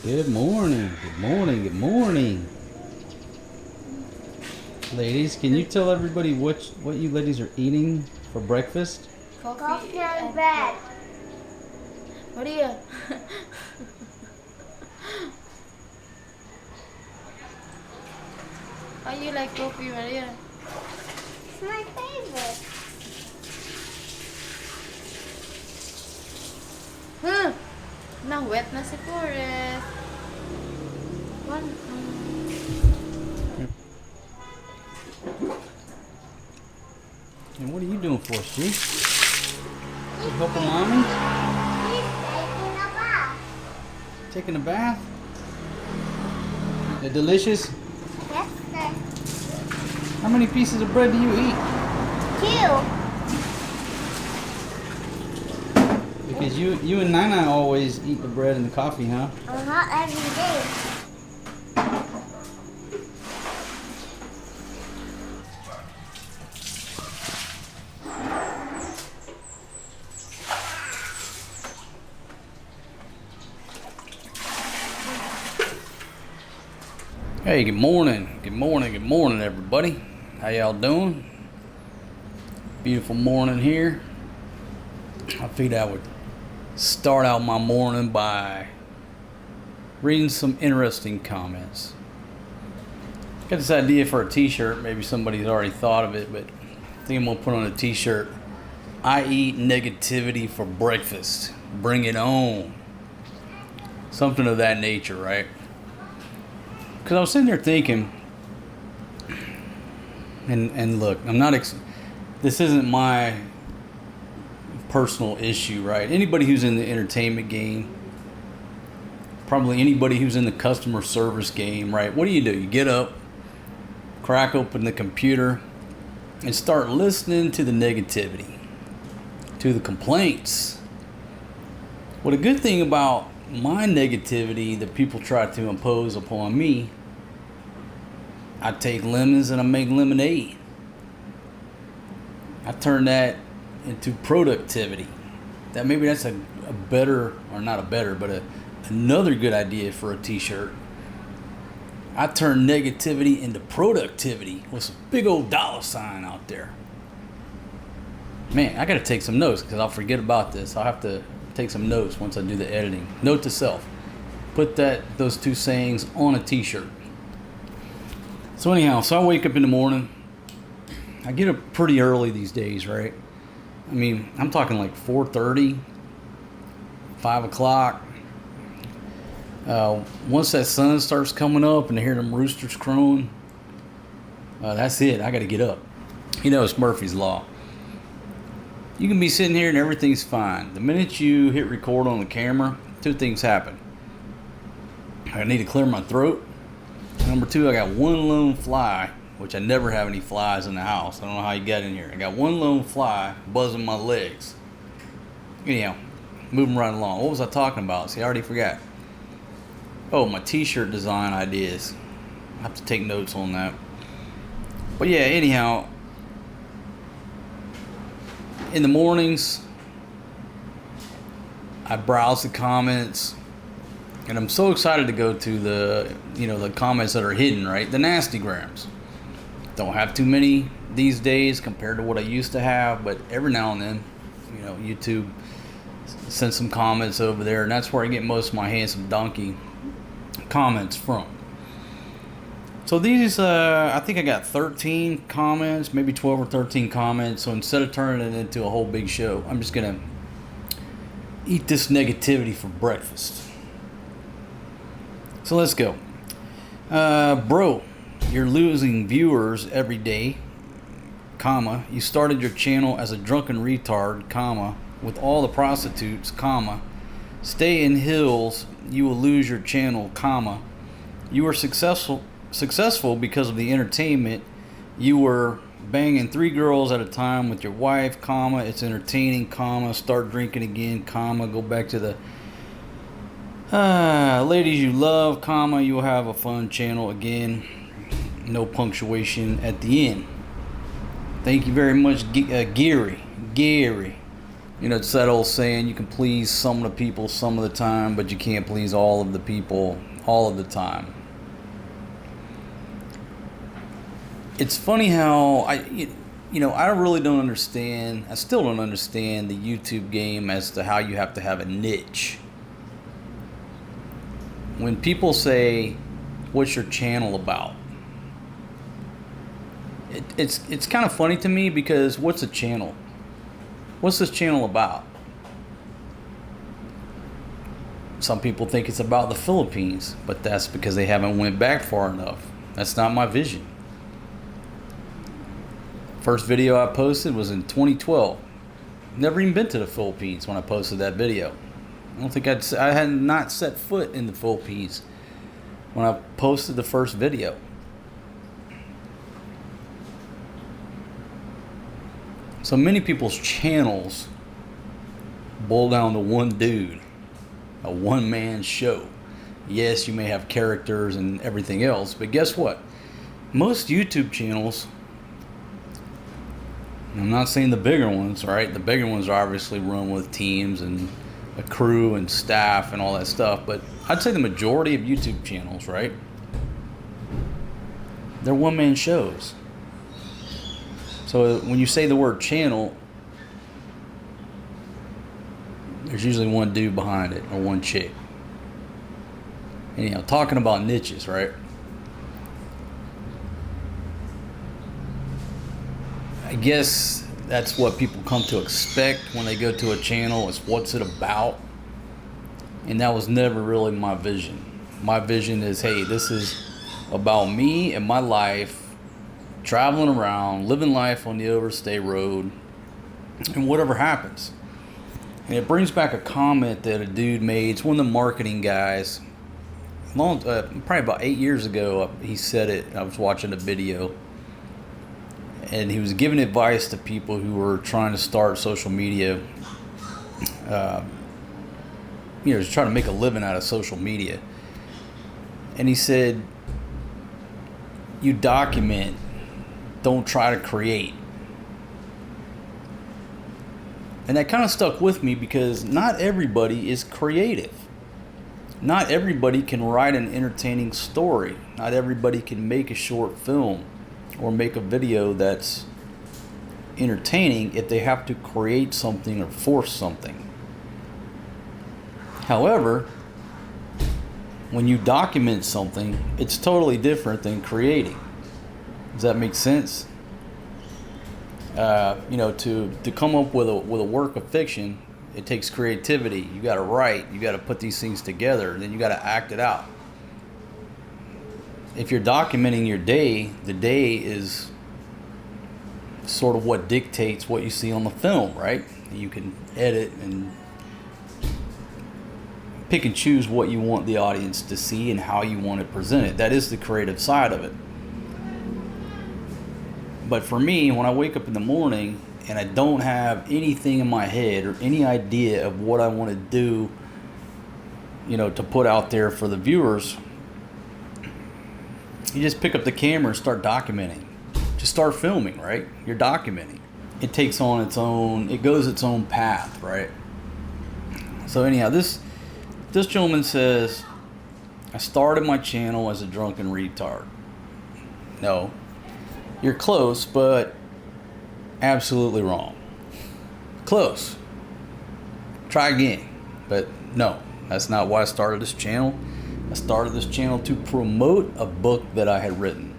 Good morning, good morning, good morning. Ladies, can you tell everybody what you ladies are eating for breakfast? Coffee and bread. Maria. How you like coffee, Maria? It's my favorite. Huh? Na-wet na si Forrest. One. And what are you doing for us, G? You helping mommy? He's taking a bath. Taking a bath? They're delicious? Yes, sir. How many pieces of bread do you eat? 2. Because you and Nana always eat the bread and the coffee, huh? Every day. Hey, good morning. Good morning, good morning, everybody. How y'all doing? Beautiful morning here. I figured I would start out my morning by reading some interesting comments. Got this idea for a t-shirt. Maybe somebody's already thought of it, but I think I'm gonna put on a t-shirt. I eat negativity for breakfast. Bring it on. Something of that nature, right? Because I was sitting there thinking, and look, I'm not, this isn't my personal issue, right? Anybody who's in the entertainment game, probably anybody who's in the customer service game, right? What do? You get up, crack open the computer, and start listening to the negativity, to the complaints. Well, the good thing about my negativity that people try to impose upon me, I take lemons and I make lemonade. I turn that into productivity. That's a better, or not a better, but another good idea for a t-shirt. I turn negativity into productivity with some big old dollar sign out there. Man, I gotta take some notes because I'll forget about this. I'll have to take some notes once I do the editing. Note to self: put those two sayings on a t-shirt. So anyhow, I wake up in the morning. I get up pretty early these days, right? I mean, I'm talking like 4:30, 5 o'clock. Once that sun starts coming up and I hear them roosters crowing, that's it. I got to get up. You know, it's Murphy's Law. You can be sitting here and everything's fine. The minute you hit record on the camera, 2 things happen. I need to clear my throat. Number 2, I got one lone fly, which I never have any flies in the house. I don't know how you got in here. I got one lone fly buzzing my legs. Anyhow, moving right along. What was I talking about? See, I already forgot. Oh, my t-shirt design ideas. I have to take notes on that. But yeah, anyhow, in the mornings, I browse the comments, and I'm so excited to go to the comments that are hidden, right? The nasty grams. Don't have too many these days compared to what I used to have, but every now and then, YouTube sends some comments over there, and that's where I get most of my handsome donkey comments from. So these, I think I got 13 comments, maybe 12 or 13 comments. So instead of turning it into a whole big show, I'm just going to eat this negativity for breakfast. So let's go. Bro, you're losing viewers every day, comma. You started your channel as a drunken retard, comma, with all the prostitutes, comma. Stay in hills, you will lose your channel, comma. You were successful because of the entertainment. You were banging 3 girls at a time with your wife, comma. It's entertaining, comma. Start drinking again, comma. Go back to the ladies you love, comma. You will have a fun channel again. No punctuation at the end. Thank you very much, Gary. You know, it's that old saying, you can please some of the people some of the time, but you can't please all of the people all of the time. It's funny how I really don't understand. I still don't understand the YouTube game as to how you have to have a niche. When people say, "What's your channel about?" It's kind of funny to me because what's a channel? What's this channel about? Some people think it's about the Philippines, but that's because they haven't went back far enough. That's not my vision. First video I posted was in 2012. Never even been to the Philippines when I posted that video. I don't think I had not set foot in the Philippines when I posted the first video. So many people's channels boil down to one dude, a one-man show. Yes, you may have characters and everything else, but guess what? Most YouTube channels, I'm not saying the bigger ones, right? The bigger ones are obviously run with teams and a crew and staff and all that stuff, but I'd say the majority of YouTube channels, right? They're one-man shows. So when you say the word channel, there's usually one dude behind it or one chick. Anyhow, talking about niches, right? I guess that's what people come to expect when they go to a channel is what's it about? And that was never really my vision. My vision is, hey, this is about me and my life, traveling around, living life on the overstay road, and whatever happens. And it brings back a comment that a dude made. It's one of the marketing guys. Probably about 8 years ago, he said it. I was watching a video. And he was giving advice to people who were trying to start social media. Just trying to make a living out of social media. And he said, you document, don't try to create. And that kind of stuck with me because not everybody is creative. Not everybody can write an entertaining story. Not everybody can make a short film or make a video that's entertaining if they have to create something or force something. However, when you document something, it's totally different than creating. Does that make sense? To come up with a work of fiction, it takes creativity. You got to write. You got to put these things together. Then you got to act it out. If you're documenting your day, the day is sort of what dictates what you see on the film, right? You can edit and pick and choose what you want the audience to see and how you want it presented. That is the creative side of it. But for me, when I wake up in the morning and I don't have anything in my head or any idea of what I want to do, to put out there for the viewers, you just pick up the camera and start documenting. Just start filming, right? You're documenting. It takes on it goes its own path, right? So anyhow, this gentleman says, I started my channel as a drunken retard. No, you're close, but absolutely wrong. Close. Try again. But no, that's not why I started this channel. I started this channel to promote a book that I had written.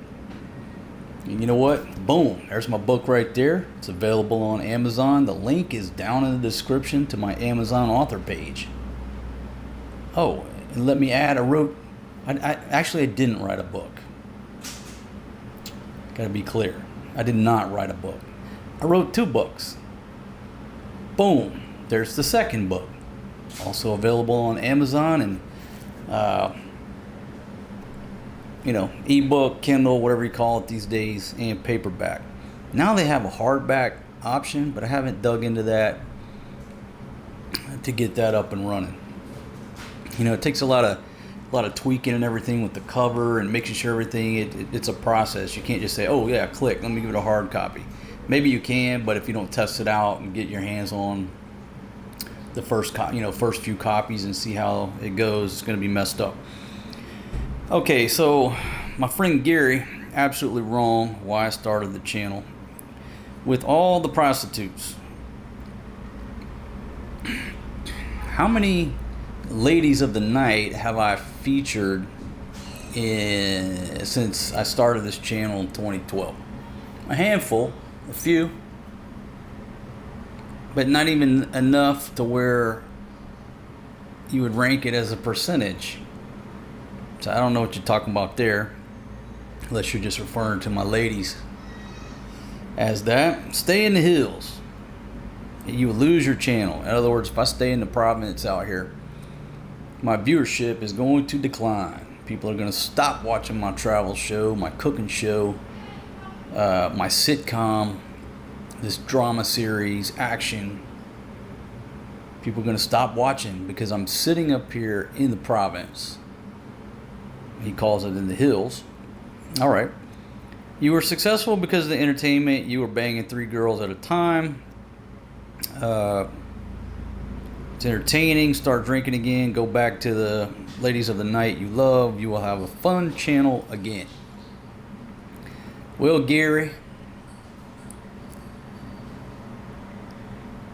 And you know what? Boom, there's my book right there. It's available on Amazon. The link is down in the description to my Amazon author page. Oh, and let me add, I didn't write a book. Gotta be clear. I did not write a book. I wrote 2 books. Boom, there's the second book. Also available on Amazon and ebook, Kindle, whatever you call it these days, and paperback. Now they have a hardback option, but I haven't dug into that to get that up and running. It takes a lot of tweaking and everything with the cover and making sure everything. It's a process. You can't just say, "Oh yeah, click. Let me give it a hard copy." Maybe you can, but if you don't test it out and get your hands on the first few copies and see how it goes. It's going to be messed up. Okay, so my friend Gary, absolutely wrong why I started the channel. With all the prostitutes, how many ladies of the night have I featured since I started this channel in 2012? A handful, a few, but not even enough to where you would rank it as a percentage. So I don't know what you're talking about there, unless you're just referring to my ladies as that. Stay in the hills, you will lose your channel. In other words, if I stay in the province out here, my viewership is going to decline. People are going to stop watching my travel show, my cooking show, my sitcom, this drama series, action. People are going to stop watching because I'm sitting up here in the province. He calls it in the hills. All right. You were successful because of the entertainment. You were banging 3 girls at a time. It's entertaining. Start drinking again. Go back to the ladies of the night you love. You will have a fun channel again. Well, Gary,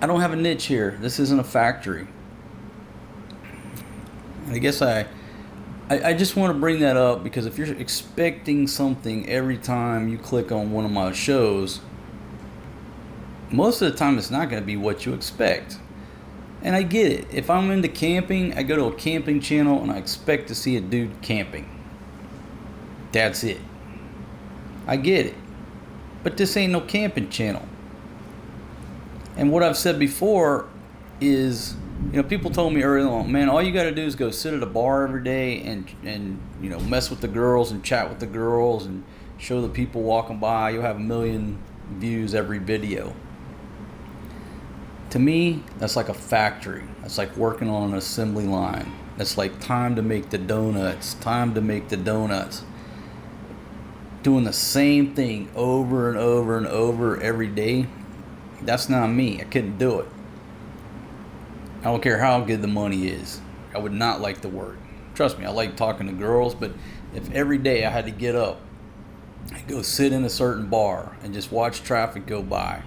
I don't have a niche here. This isn't a factory. And I guess I just want to bring that up because if you're expecting something every time you click on one of my shows, most of the time it's not going to be what you expect. And I get it. If I'm into camping, I go to a camping channel and I expect to see a dude camping. That's it. I get it. But this ain't no camping channel. And what I've said before is, people told me early on, man, all you got to do is go sit at a bar every day and mess with the girls and chat with the girls and show the people walking by. You'll have 1 million views every video. To me, that's like a factory. That's like working on an assembly line. That's like time to make the donuts. Doing the same thing over and over and over every day. That's not me. I couldn't do it. I don't care how good the money is. I would not like the work. Trust me, I like talking to girls, but if every day I had to get up and go sit in a certain bar and just watch traffic go by,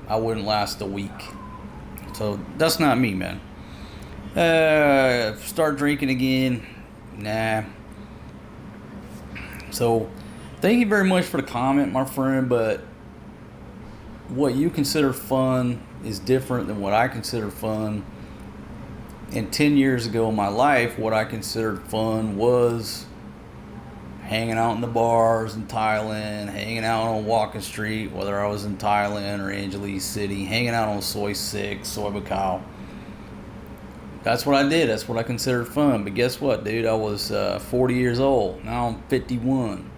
I wouldn't last a week. So that's not me, man. Start drinking again. Nah. So thank you very much for the comment, my friend, but what you consider fun is different than what I consider fun. And 10 years ago in my life, what I considered fun was hanging out in the bars in Thailand, hanging out on Walking Street, whether I was in Thailand or Angeles City, hanging out on Soy 6, Soy Bacau. That's what I did. That's what I considered fun. But guess what, dude? I was 40 years old. Now I'm 51.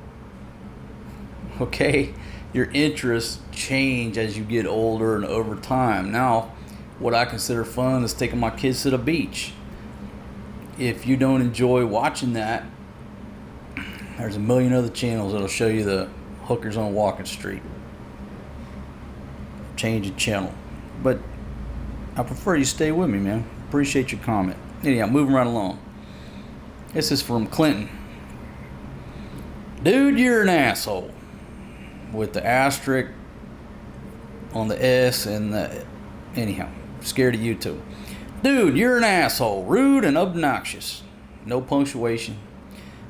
Okay? Your interests change as you get older and over time. Now, what I consider fun is taking my kids to the beach. If you don't enjoy watching that, there's 1 million other channels that'll show you the hookers on Walking Street. Change the channel. But I prefer you stay with me, man. Appreciate your comment. Anyhow, moving right along. This is from Clinton. Dude, you're an asshole. With the asterisk on the S and the... Anyhow, scared of you too. Dude, you're an asshole. Rude and obnoxious. No punctuation.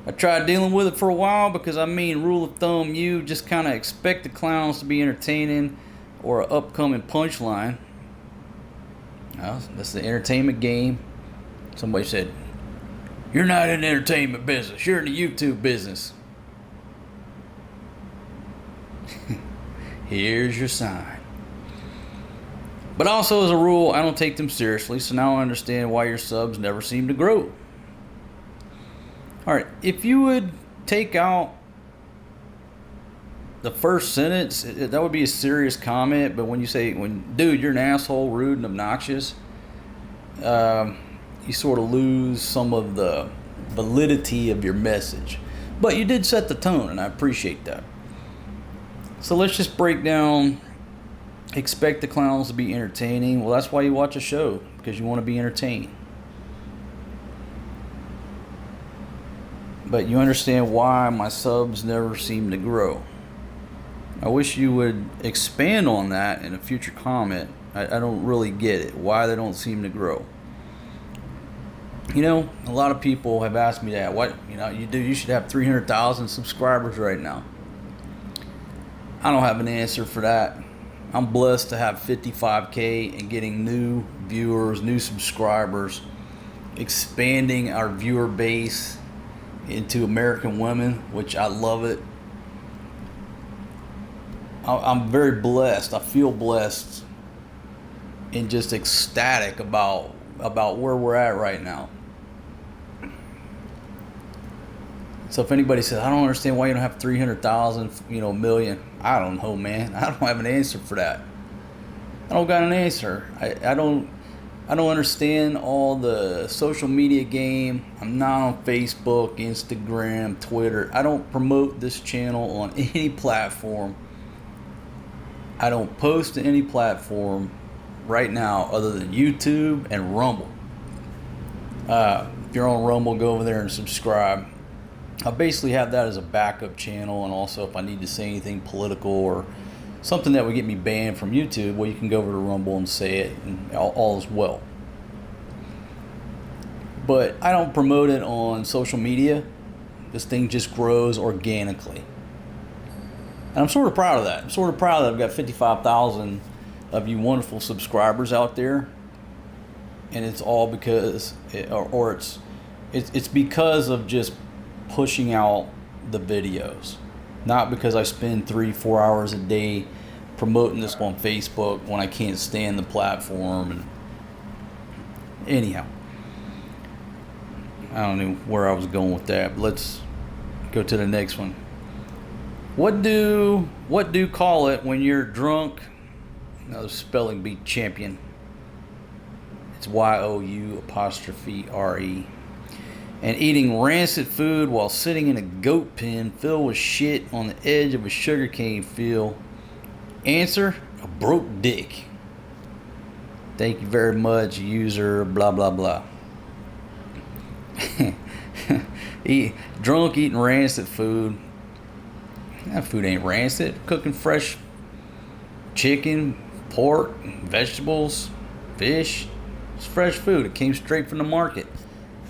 I tried dealing with it for a while because, rule of thumb, you just kind of expect the clowns to be entertaining or an upcoming punchline. Well, that's the entertainment game. Somebody said, you're not in the entertainment business. You're in the YouTube business. Here's your sign. But also, as a rule, I don't take them seriously, so now I understand why your subs never seem to grow. Alright, if you would take out the first sentence, that would be a serious comment, but when you say, dude, you're an asshole, rude, and obnoxious, you sort of lose some of the validity of your message. But you did set the tone, and I appreciate that. So let's just break down expect the clowns to be entertaining. Well, that's why you watch a show, because you want to be entertained. But you understand why my subs never seem to grow. I wish you would expand on that in a future comment. I don't really get it, why they don't seem to grow. You know, a lot of people have asked me that. What, you should have 300,000 subscribers right now. I don't have an answer for that. I'm blessed to have 55K and getting new viewers, new subscribers, expanding our viewer base into American women, which I love it. I'm very blessed. I feel blessed and just ecstatic about where we're at right now. So if anybody says, I don't understand why you don't have 300,000, million, I don't know, man. I don't have an answer for that. I don't got an answer. I don't understand all the social media game. I'm not on Facebook, Instagram, Twitter. I don't promote this channel on any platform. I don't post to any platform right now other than YouTube and Rumble. If you're on Rumble, go over there and subscribe. I basically have that as a backup channel, and also if I need to say anything political or something that would get me banned from YouTube, well, you can go over to Rumble and say it, and all is well. But I don't promote it on social media. This thing just grows organically. And I'm sort of proud of that. I'm sort of proud that I've got 55,000 of you wonderful subscribers out there. And it's all because, it's because of just pushing out the videos. Not because I spend 3-4 hours a day promoting this on Facebook when I can't stand the platform. And anyhow, I don't know where I was going with that, but let's go to the next one. What do call it when you're drunk? Another spelling bee champion. It's YOU''RE. And eating rancid food while sitting in a goat pen filled with shit on the edge of a sugarcane field. Answer: a broke dick. Thank you very much, user blah blah blah. Drunk eating rancid food. That food ain't rancid. Cooking fresh chicken, pork, vegetables, fish. It's fresh food. It came straight from the market.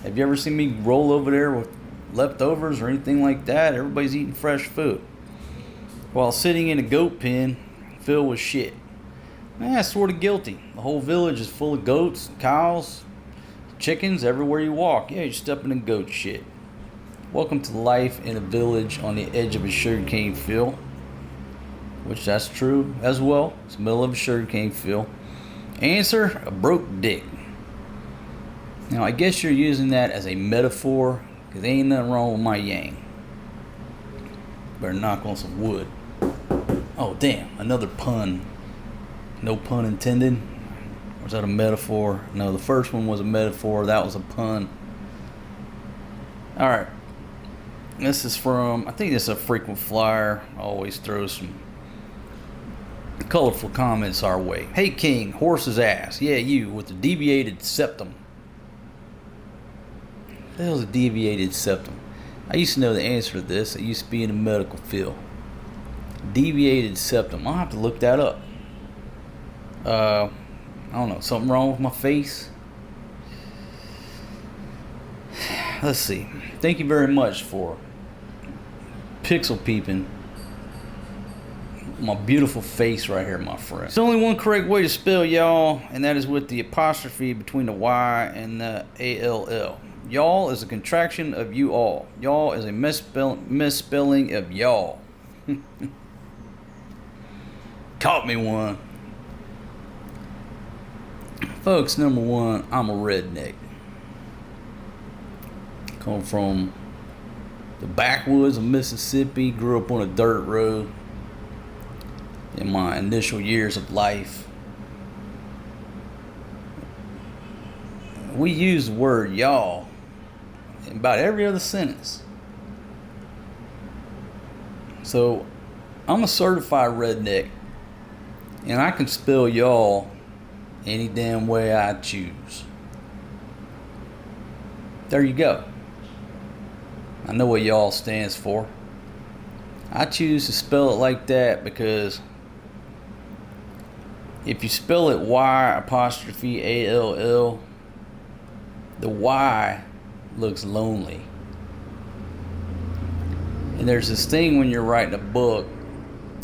Have you ever seen me roll over there with leftovers or anything like that? Everybody's eating fresh food while sitting in a goat pen filled with shit. That's sort of guilty. The whole village is full of goats, cows, chickens everywhere you walk. Yeah, you're stepping in goat shit. Welcome to life in a village on the edge of a sugarcane field, which that's true as well. It's the middle of a sugarcane field. Answer: a broke dick. Now, I guess you're using that as a metaphor, because ain't nothing wrong with my yang. Better knock on some wood. Oh, damn, another pun. No pun intended. Or was that a metaphor? No, the first one was a metaphor. That was a pun. All right. This is from, I think this is a frequent flyer. I always throw some colorful comments our way. Hey, King, horse's ass. Yeah, you with the deviated septum. What the hell is a deviated septum? I used to know the answer to this. I used to be in the medical field. Deviated septum. I'll have to look that up. I don't know. Something wrong with my face? Let's see. Thank you very much for pixel peeping my beautiful face right here, my friend. There's only one correct way to spell y'all, and that is with the apostrophe between the Y and the ALL. Y'all is a contraction of you all. Y'all is a misspelling of y'all. Caught me one. Folks, number one, I'm a redneck. Come from the backwoods of Mississippi, grew up on a dirt road in my initial years of life. We use the word y'all in about every other sentence. So I'm a certified redneck. And I can spell y'all any damn way I choose. There you go. I know what y'all stands for. I choose to spell it like that because if you spell it Y''ALL, the Y looks lonely. And there's this thing when you're writing a book,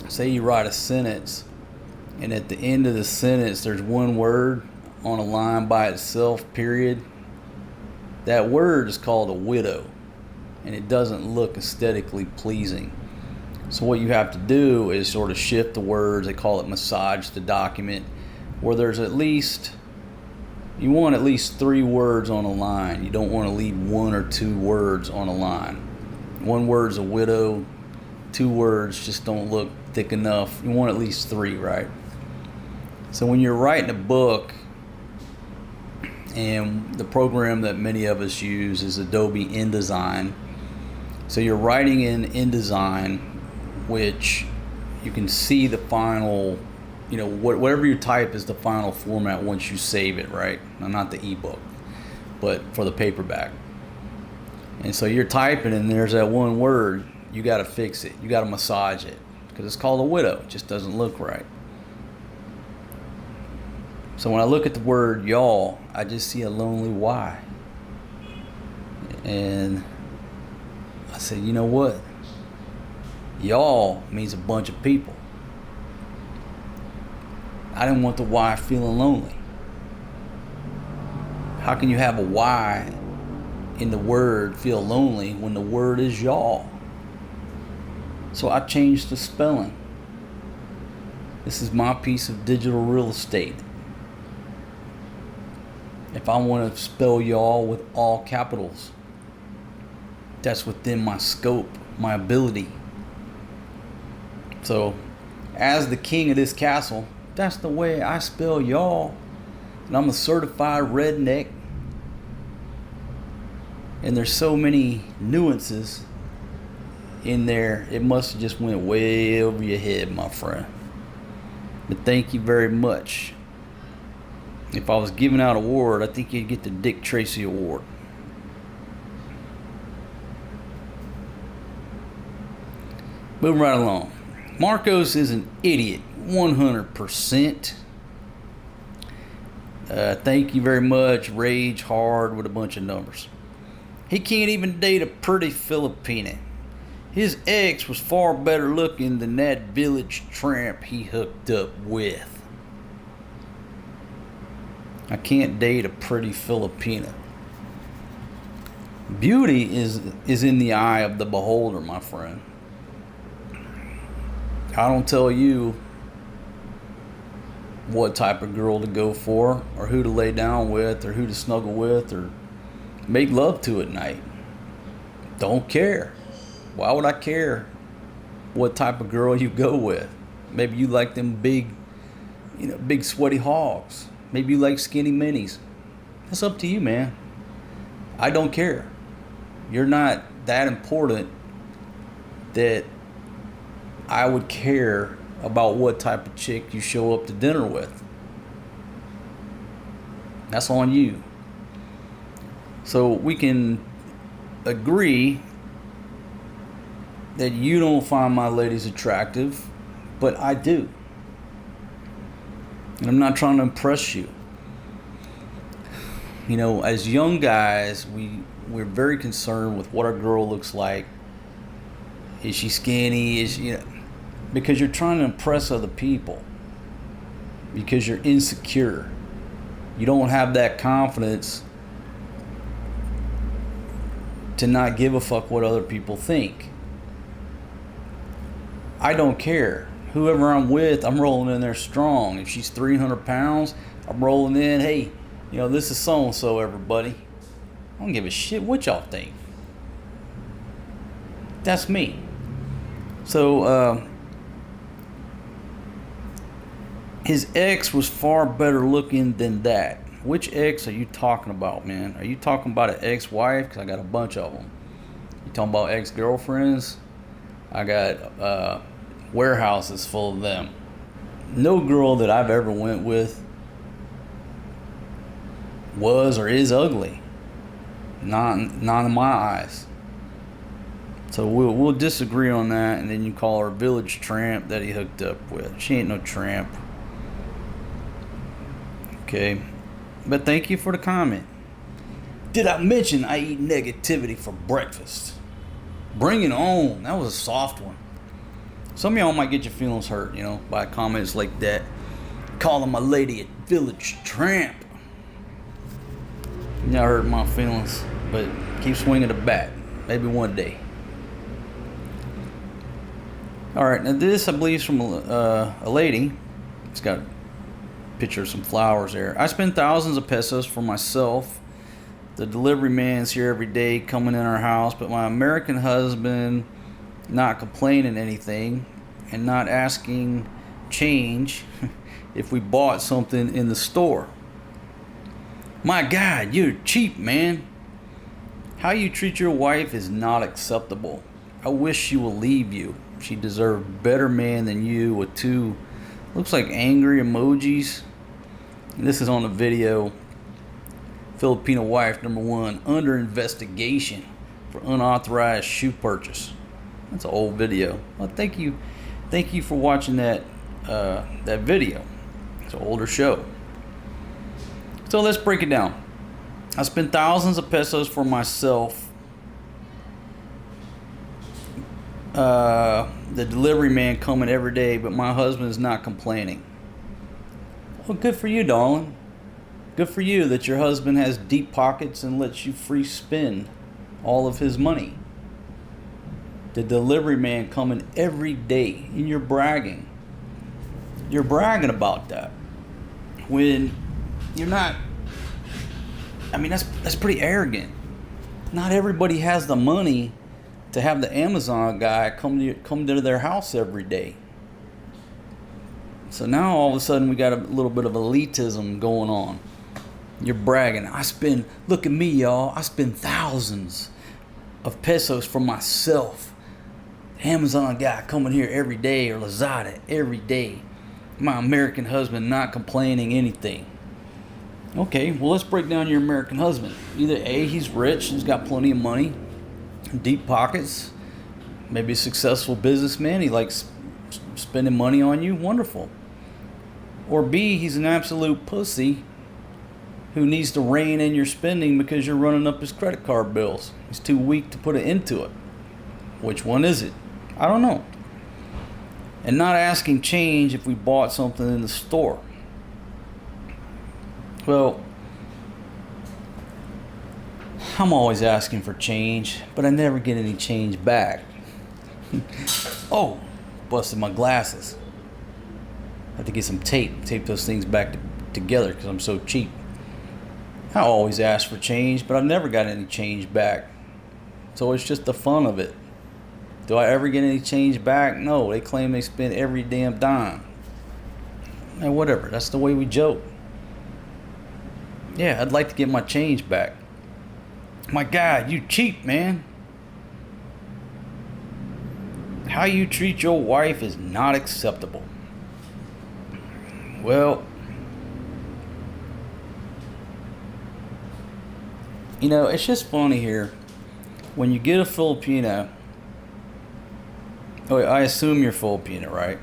say you write a sentence, and at the end of the sentence there's one word on a line by itself, period. That word is called a widow, and it doesn't look aesthetically pleasing. So what you have to do is sort of shift the words. They call it massage the document, where there's you want at least 3 words on a line. You don't want to leave 1 or 2 words on a line. 1 word's a widow, 2 words just don't look thick enough. You want at least 3, right? So when you're writing a book, and the program that many of us use is Adobe InDesign. So you're writing in InDesign, which you can see the final, whatever you type is the final format once you save it, right? Now, not the ebook, but for the paperback. And so you're typing and there's that one word, you got to fix it. You got to massage it because it's called a widow. It just doesn't look right. So when I look at the word y'all, I just see a lonely Y. And I said, you know what? Y'all means a bunch of people. I didn't want the Y feeling lonely. How can you have a Y in the word feel lonely when the word is y'all? So I changed the spelling. This is my piece of digital real estate. If I want to spell y'all with all capitals, that's within my scope, my ability. So, as the king of this castle, that's the way I spell y'all. And I'm a certified redneck. And there's so many nuances in there, it must have just went way over your head, my friend. But thank you very much. If I was giving out an award, I think you'd get the Dick Tracy Award. Moving right along. Marcos is an idiot, 100%. Thank you very much. Rage hard with a bunch of numbers. He can't even date a pretty Filipina. His ex was far better looking than that village tramp he hooked up with. I can't date a pretty Filipina. Beauty is in the eye of the beholder, my friend. I don't tell you what type of girl to go for, or who to lay down with, or who to snuggle with, or make love to at night. Don't care. Why would I care what type of girl you go with? Maybe you like them big sweaty hogs. Maybe you like skinny minis. That's up to you, man. I don't care. You're not that important that I would care about what type of chick you show up to dinner with. That's on you. So we can agree that you don't find my ladies attractive, but I do. And I'm not trying to impress you. As young guys, we're very concerned with what our girl looks like. Is she skinny? Because you're trying to impress other people. Because you're insecure. You don't have that confidence to not give a fuck what other people think. I don't care. Whoever I'm with, I'm rolling in there strong. If she's 300 pounds, I'm rolling in, hey, this is so-and-so, everybody. I don't give a shit what y'all think. That's me. So, his ex was far better looking than that. Which ex are you talking about, man? Are you talking about an ex-wife? Because I got a bunch of them. You talking about ex-girlfriends? I got warehouses full of them. no girl that I've ever went with was or is ugly. Not in my eyes. So we'll disagree on that, and then you call her a village tramp that he hooked up with. She ain't no tramp. Okay. But thank you for the comment. Did I mention I eat negativity for breakfast? Bring it on. That was a soft one. Some of y'all might get your feelings hurt, by comments like that. Calling my lady a village tramp. Y'all hurt my feelings, but keep swinging the bat. Maybe one day. Alright, now this I believe is from a lady. It's got a picture of some flowers there. I spend thousands of pesos for myself. The delivery man's here every day coming in our house, but my American husband not complaining anything and not asking change if we bought something in the store. My God, you're cheap, man. How you treat your wife is not acceptable. I wish she will leave you. She deserves a better man than you, with two, looks like angry emojis. And this is on the video. Filipino wife number 1 under investigation for unauthorized shoe purchase. That's an old video. Well, thank you for watching that video. It's an older show. So let's break it down. I spend thousands of pesos for myself. The delivery man coming every day, but my husband is not complaining. Well, good for you, darling. Good for you that your husband has deep pockets and lets you free spend all of his money. The delivery man coming every day, and you're bragging. You're bragging about that when you're not. I mean, that's pretty arrogant. Not everybody has the money to have the Amazon guy come to their house every day. So now all of a sudden we got a little bit of elitism going on. You're bragging. Look at me, y'all. I spend thousands of pesos for myself. Amazon guy coming here every day, or Lazada every day. My American husband not complaining anything. Okay, well, let's break down your American husband. Either A, he's rich, he's got plenty of money, deep pockets, maybe a successful businessman, he likes spending money on you, wonderful. Or B, he's an absolute pussy who needs to rein in your spending because you're running up his credit card bills. He's too weak to put it into it. Which one is it? I don't know. And not asking change if we bought something in the store. Well, I'm always asking for change, but I never get any change back. Oh, busted my glasses. I have to get some tape those things back together because I'm so cheap. I always ask for change, but I've never got any change back. So it's just the fun of it. Do I ever get any change back? No, they claim they spend every damn dime. And whatever, that's the way we joke. Yeah, I'd like to get my change back. My God, you cheap, man. How you treat your wife is not acceptable. Well, it's just funny here. When you get a Filipino, I assume you're Filipino, right?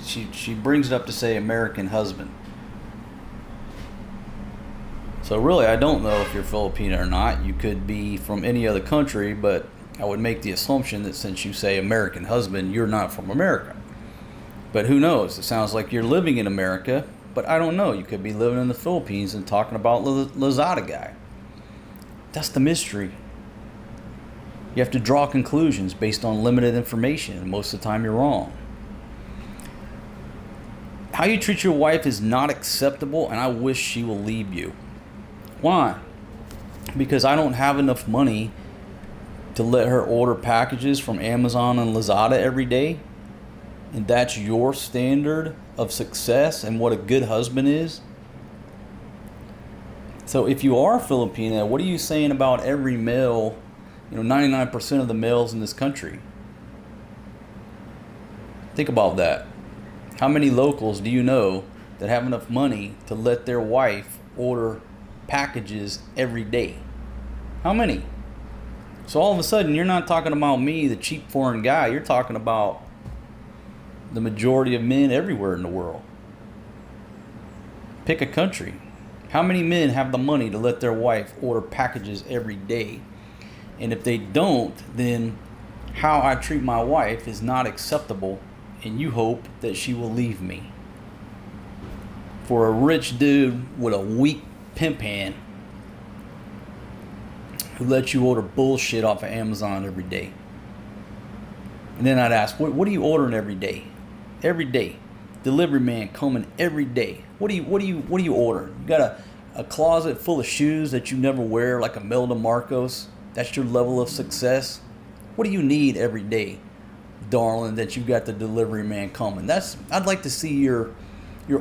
She brings it up to say American husband. So really, I don't know if you're Filipino or not. You could be from any other country, but I would make the assumption that since you say American husband, you're not from America. But who knows? It sounds like you're living in America, but I don't know. You could be living in the Philippines and talking about Lazada guy. That's the mystery. You have to draw conclusions based on limited information, and most of the time you're wrong. How you treat your wife is not acceptable, and I wish she will leave you. Why? Because I don't have enough money to let her order packages from Amazon and Lazada every day. And that's your standard of success and what a good husband is. So if you are Filipino, what are you saying about every male, 99% of the males in this country? Think about that. How many locals do you know that have enough money to let their wife order packages every day? How many? So all of a sudden, you're not talking about me, the cheap foreign guy. You're talking about the majority of men everywhere in the world. Pick a country. How many men have the money to let their wife order packages every day? And if they don't, then how I treat my wife is not acceptable, and you hope that she will leave me. For a rich dude with a weak pimp hand who lets you order bullshit off of Amazon every day. And then I'd ask, what are you ordering every day? Every day. Delivery man coming every day. What do you order? You got a closet full of shoes that you never wear, like a Melda Marcos? That's your level of success? What do you need every day, darling, that you got the delivery man coming? I'd like to see your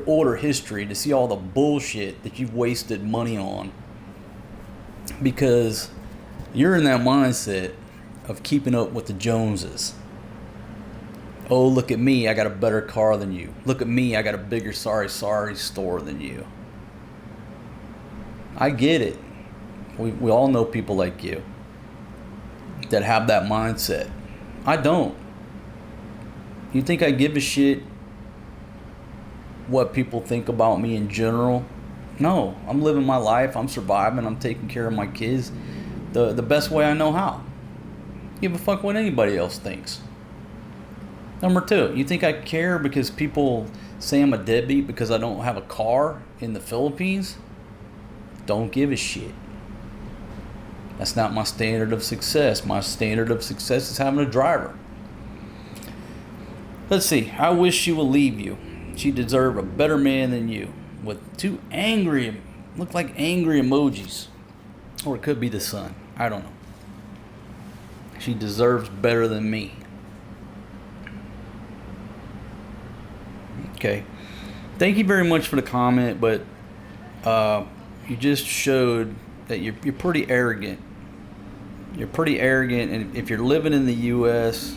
order history, to see all the bullshit that you've wasted money on, because you're in that mindset of keeping up with the Joneses. Oh, look at me, I got a better car than you. Look at me, I got a bigger sorry store than you. I get it. We all know people like you that have that mindset. I don't. You think I give a shit what people think about me in general? No, I'm living my life, I'm surviving, I'm taking care of my kids the best way I know how. Give a fuck what anybody else thinks. Number two, you think I care because people say I'm a deadbeat because I don't have a car in the Philippines? Don't give a shit. That's not my standard of success. My standard of success is having a driver. Let's see. I wish she will leave you. She deserved a better man than you. With two angry, look like angry emojis. Or it could be the sun. I don't know. She deserves better than me. Okay. Thank you very much for the comment, but you just showed that you're pretty arrogant. You're pretty arrogant, and if you're living in the U.S.,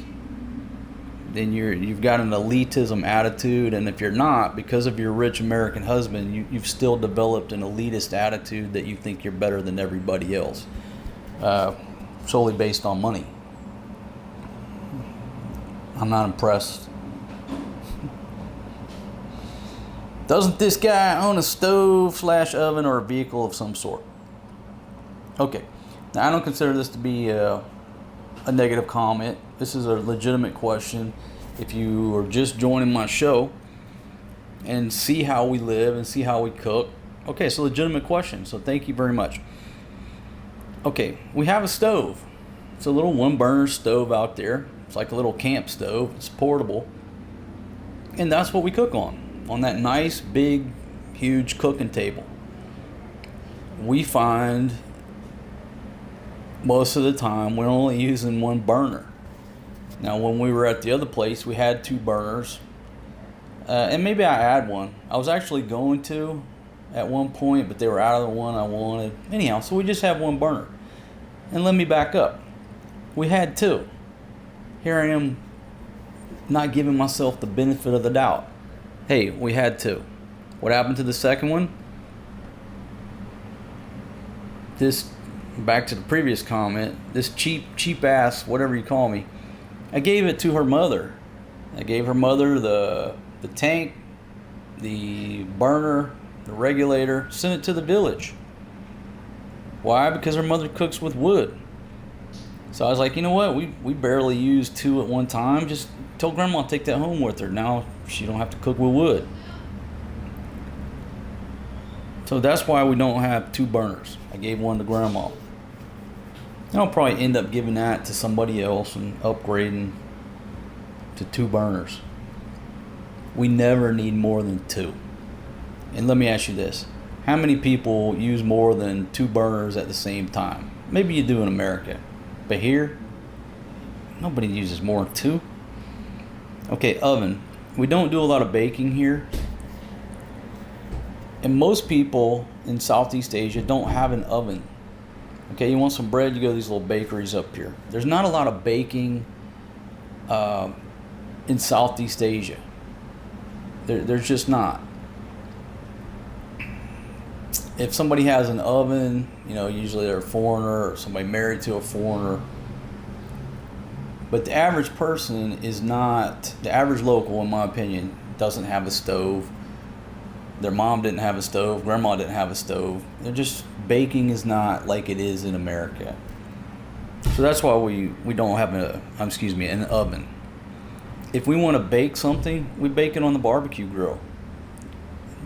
then you've got an elitism attitude, and if you're not, because of your rich American husband, you've still developed an elitist attitude that you think you're better than everybody else, solely based on money. I'm not impressed. Doesn't this guy own a stove / oven or a vehicle of some sort? Okay, now I don't consider this to be a negative comment. This is a legitimate question. If you are just joining my show and see how we live and see how we cook, okay, it's a legitimate question, so thank you very much. Okay, we have a stove. It's a little one-burner stove out there. It's like a little camp stove. It's portable. And that's what we cook on that nice, big, huge cooking table. We find most of the time we're only using one burner. Now, when we were at the other place, we had 2 burners. And maybe I add one. I was actually going to at one point, but they were out of the one I wanted. Anyhow, so we just have 1 burner. And let me back up. We had 2. Here I am not giving myself the benefit of the doubt. Hey, we had 2. What happened to the second one? This, back to the previous comment, this cheap ass, whatever you call me, I gave it to her mother. I gave her mother the tank, the burner, the regulator, sent it to the village. Why? Because her mother cooks with wood. So I was like, you know what? We barely use 2 at one time. Just tell Grandma to take that home with her. Now she don't have to cook with wood. So that's why we don't have 2 burners. I gave one to Grandma. And I'll probably end up giving that to somebody else and upgrading to 2 burners. We never need more than 2. And let me ask you this. How many people use more than 2 burners at the same time? Maybe you do in America. But here, nobody uses more than 2. Okay, oven. We don't do a lot of baking here. And most people in Southeast Asia don't have an oven. Okay, you want some bread, you go to these little bakeries up here. There's not a lot of baking in Southeast Asia. There's just not. If somebody has an oven, usually they're a foreigner or somebody married to a foreigner. But the average person is not, the average local, in my opinion, doesn't have a stove. Their mom didn't have a stove, grandma didn't have a stove. Baking is not like it is in America. So that's why we don't have an oven. If we want to bake something, we bake it on the barbecue grill.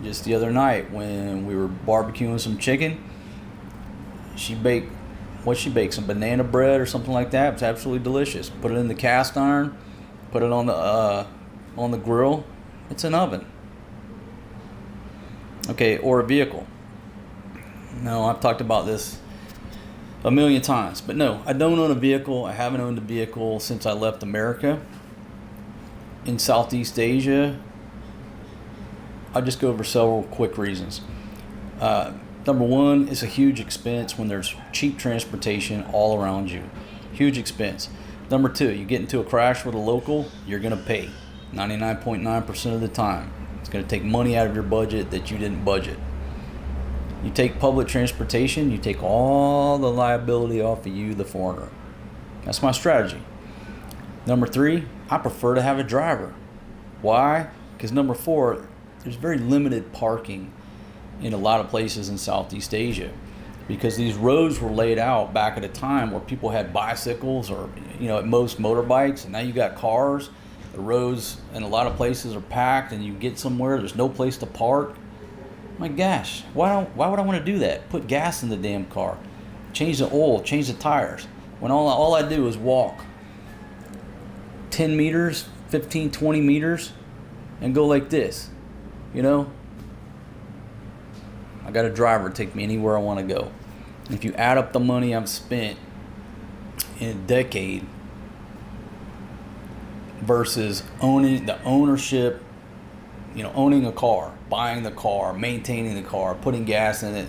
Just the other night when we were barbecuing some chicken, she baked some banana bread or something like that. It's absolutely delicious. Put it in the cast iron, put it on the grill. It's an oven. Okay, or a vehicle. No, I've talked about this a million times, but no, I don't own a vehicle. I haven't owned a vehicle since I left America. In Southeast Asia, I'll just go over several quick reasons. Number one, it's a huge expense when there's cheap transportation all around you. Huge expense. Number two, you get into a crash with a local, you're going to pay 99.9% of the time. It's going to take money out of your budget that you didn't budget. You take public transportation, you take all the liability off of you, the foreigner. That's my strategy. Number three, I prefer to have a driver. Why? Because number four, there's very limited parking in a lot of places in Southeast Asia, because these roads were laid out back at a time where people had bicycles or at most motorbikes, and now you got cars. The roads in a lot of places are packed, and you get somewhere, there's no place to park. My gosh, why would I want to do that? Put gas in the damn car, change the oil, change the tires, when all I do is walk 10 meters, 15, 20 meters and go like this. I got a driver to take me anywhere I want to go. If you add up the money I've spent in a decade versus owning the ownership, owning a car, buying the car, maintaining the car, putting gas in it,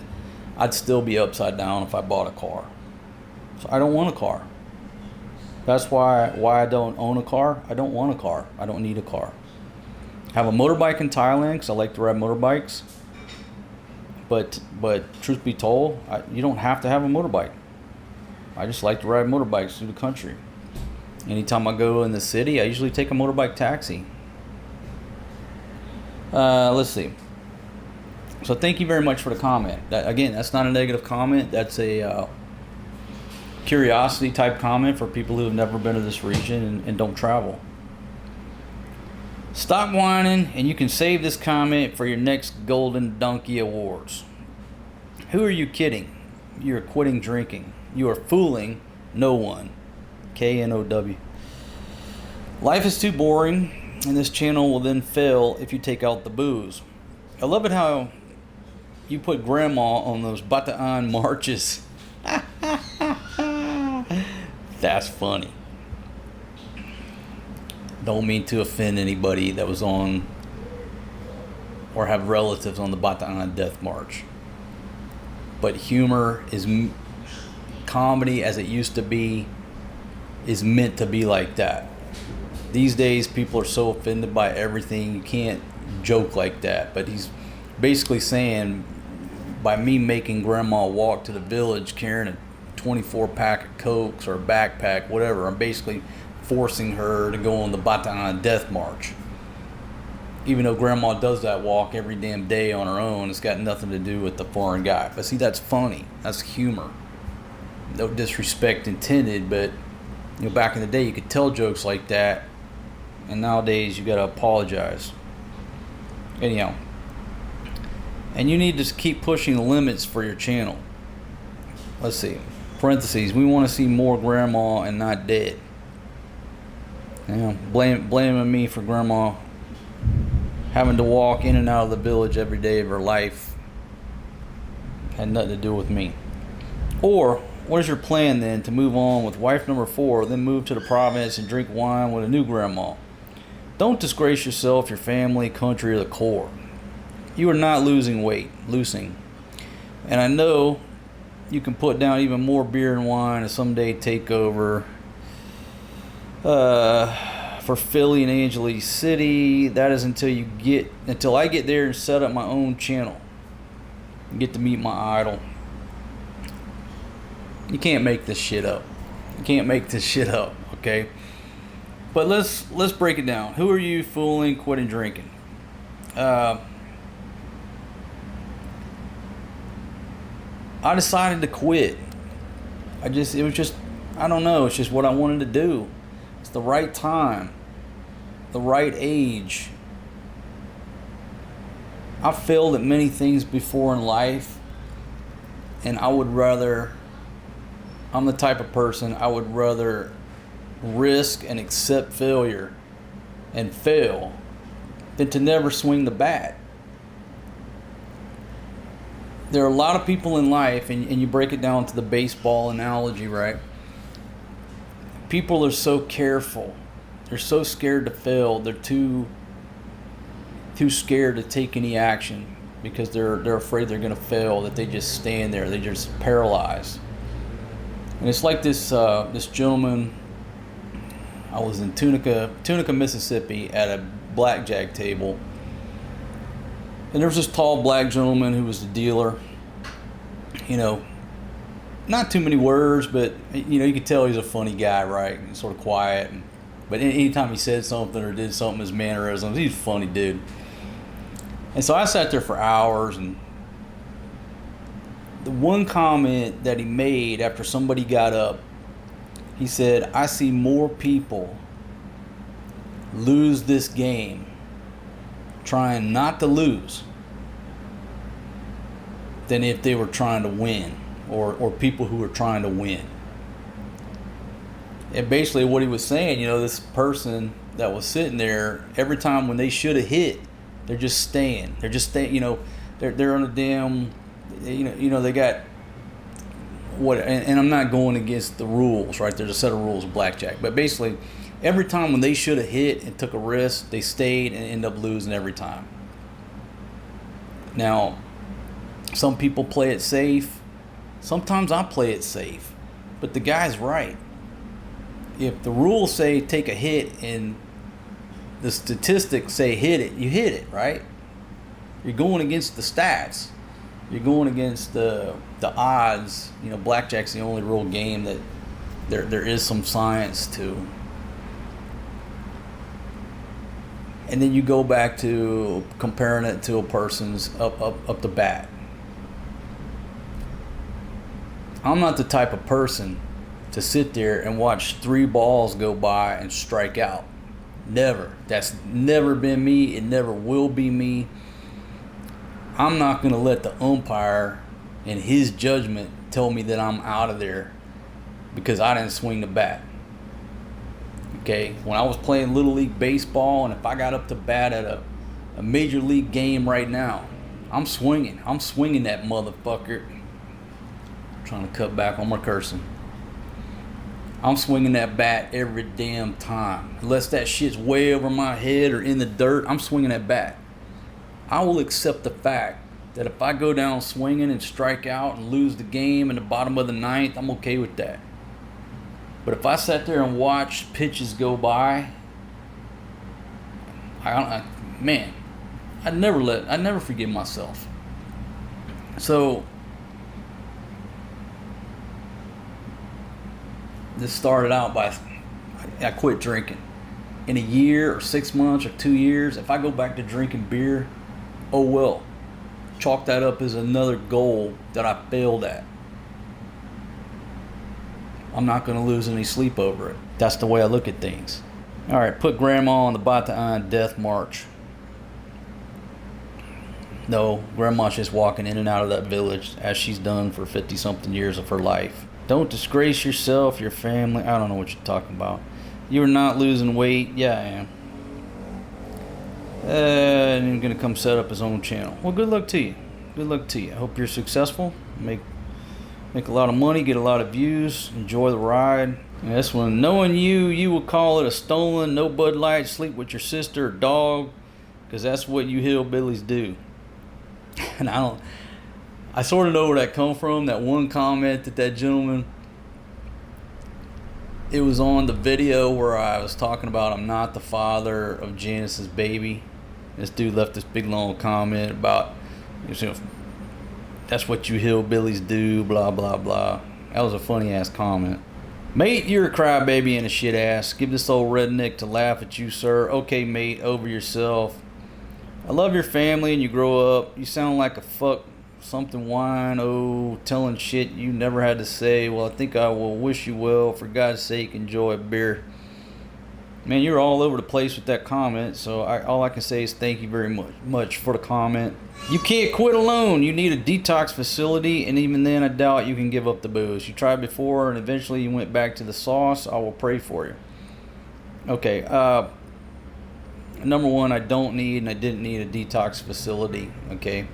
I'd still be upside down if I bought a car. So I don't want a car. That's why I don't own a car. I don't want a car. I don't need a car. I have a motorbike in Thailand because I like to ride motorbikes. But truth be told, you don't have to have a motorbike. I just like to ride motorbikes through the country. Anytime I go in the city, I usually take a motorbike taxi. Let's see. So thank you very much for the comment. Again, that's not a negative comment. That's a curiosity type comment for people who have never been to this region and don't travel. Stop whining, and you can save this comment for your next Golden Donkey Awards. Who are you kidding? You are quitting drinking. You are fooling no one. KNOW. Life is too boring, and this channel will then fail if you take out the booze. I love it how you put grandma on those Bataan marches. That's funny. Don't mean to offend anybody that was on or have relatives on the Bataan Death March. But humor is comedy as it used to be is meant to be like that. These days people are so offended by everything, you can't joke like that. But he's basically saying by me making grandma walk to the village carrying a 24 pack of Cokes or a backpack, whatever, I'm basically forcing her to go on the Bataan Death March. Even though grandma does that walk every damn day on her own, it's got nothing to do with the foreign guy. But see, that's funny. That's humor. No disrespect intended, but back in the day you could tell jokes like that, and nowadays you gotta apologize. Anyhow, and you need to keep pushing the limits for your channel. Let's see. Parentheses. We want to see more grandma and not dead. Blaming me for grandma having to walk in and out of the village every day of her life had nothing to do with me. Or what is your plan then to move on with wife number 4, then move to the province and drink wine with a new grandma? Don't disgrace yourself, your family, country, or the core. You are not losing weight, and I know you can put down even more beer and wine and someday take over for Philly and Angeles City. That is until I get there and set up my own channel. Get to meet my idol. You can't make this shit up. You can't make this shit up, okay? But let's break it down. Who are you fooling quitting drinking? I decided to quit. I don't know, it's just what I wanted to do. It's the right time, the right age. I've failed at many things before in life, and I'm the type of person, I would rather risk and accept failure and fail than to never swing the bat. There are a lot of people in life, and you break it down to the baseball analogy, right? People are so careful. They're so scared to fail. They're too scared to take any action because they're afraid they're going to fail, that they just stand there. They just paralyzed. And it's like this gentleman. I was in Tunica, Mississippi at a blackjack table. And there was this tall black gentleman who was the dealer. You know, not too many words, but, you know, you could tell he's a funny guy, right? He's sort of quiet. But anytime he said something or did something, his mannerisms, he's a funny dude. And so I sat there for hours, and the one comment that he made after somebody got up, he said, "I see more people lose this game trying not to lose than if they were trying to win, or people who were trying to win." And basically what he was saying, you know, this person that was sitting there, every time when they should have hit, they're just staying. They're just staying, you know, they're on a damn, you know, they got what, and I'm not going against the rules, right? There's a set of rules of blackjack. But basically, every time when they should have hit and took a risk, they stayed and end up losing every time. Now, some people play it safe. Sometimes I play it safe. But the guy's right. If the rules say take a hit and the statistics say hit it, you hit it, right? You're going against the stats. You're going against the odds. You know, blackjack's the only real game that there is some science to. And then you go back to comparing it to a person's up the bat. I'm not the type of person to sit there and watch 3 balls go by and strike out. Never. That's never been me. It never will be me. I'm not going to let the umpire and his judgment tell me that I'm out of there because I didn't swing the bat. Okay? When I was playing Little League Baseball, and if I got up to bat at a Major League game right now, I'm swinging. I'm swinging that motherfucker. Trying to cut back on my cursing. I'm swinging that bat every damn time. Unless that shit's way over my head or in the dirt, I'm swinging that bat. I will accept the fact that if I go down swinging and strike out and lose the game in the bottom of the 9th, I'm okay with that. But if I sat there and watched pitches go by, I'd never forgive myself. So this started out by I quit drinking. In a year or 6 months or 2 years, if I go back to drinking beer, oh well. Chalk that up as another goal that I failed at. I'm not going to lose any sleep over it. That's the way I look at things. All right, put Grandma on the Bataan death march. No, Grandma's just walking in and out of that village as she's done for 50-something years of her life. Don't disgrace yourself, your family. I don't know what you're talking about. You're not losing weight. Yeah, I am. And you're going to come set up his own channel. Well, good luck to you. Good luck to you. I hope you're successful. Make a lot of money, get a lot of views, enjoy the ride. And this one, knowing you will call it a stolen, no Bud Light, sleep with your sister or dog, because that's what you hillbillies do. And I sort of know where that come from, that one comment that gentleman, It was on the video where I was talking about I'm not the father of Janice's baby. This dude left this big long comment about, you know, that's what you hillbillies do, blah, blah, blah. That was a funny ass comment. Mate, you're a crybaby and a shit ass. Give this old redneck to laugh at you, sir. Okay, mate, over yourself. I love your family and you grow up. You sound like a fuck something whine, oh, telling shit you never had to say. Well, I think I will wish you well. For God's sake, enjoy a beer. Man, you're all over the place with that comment, so all I can say is thank you very much for the comment. You can't quit alone. You need a detox facility, and even then, I doubt you can give up the booze. You tried before, and eventually you went back to the sauce. I will pray for you. Okay, number one, I don't need and I didn't need a detox facility, okay?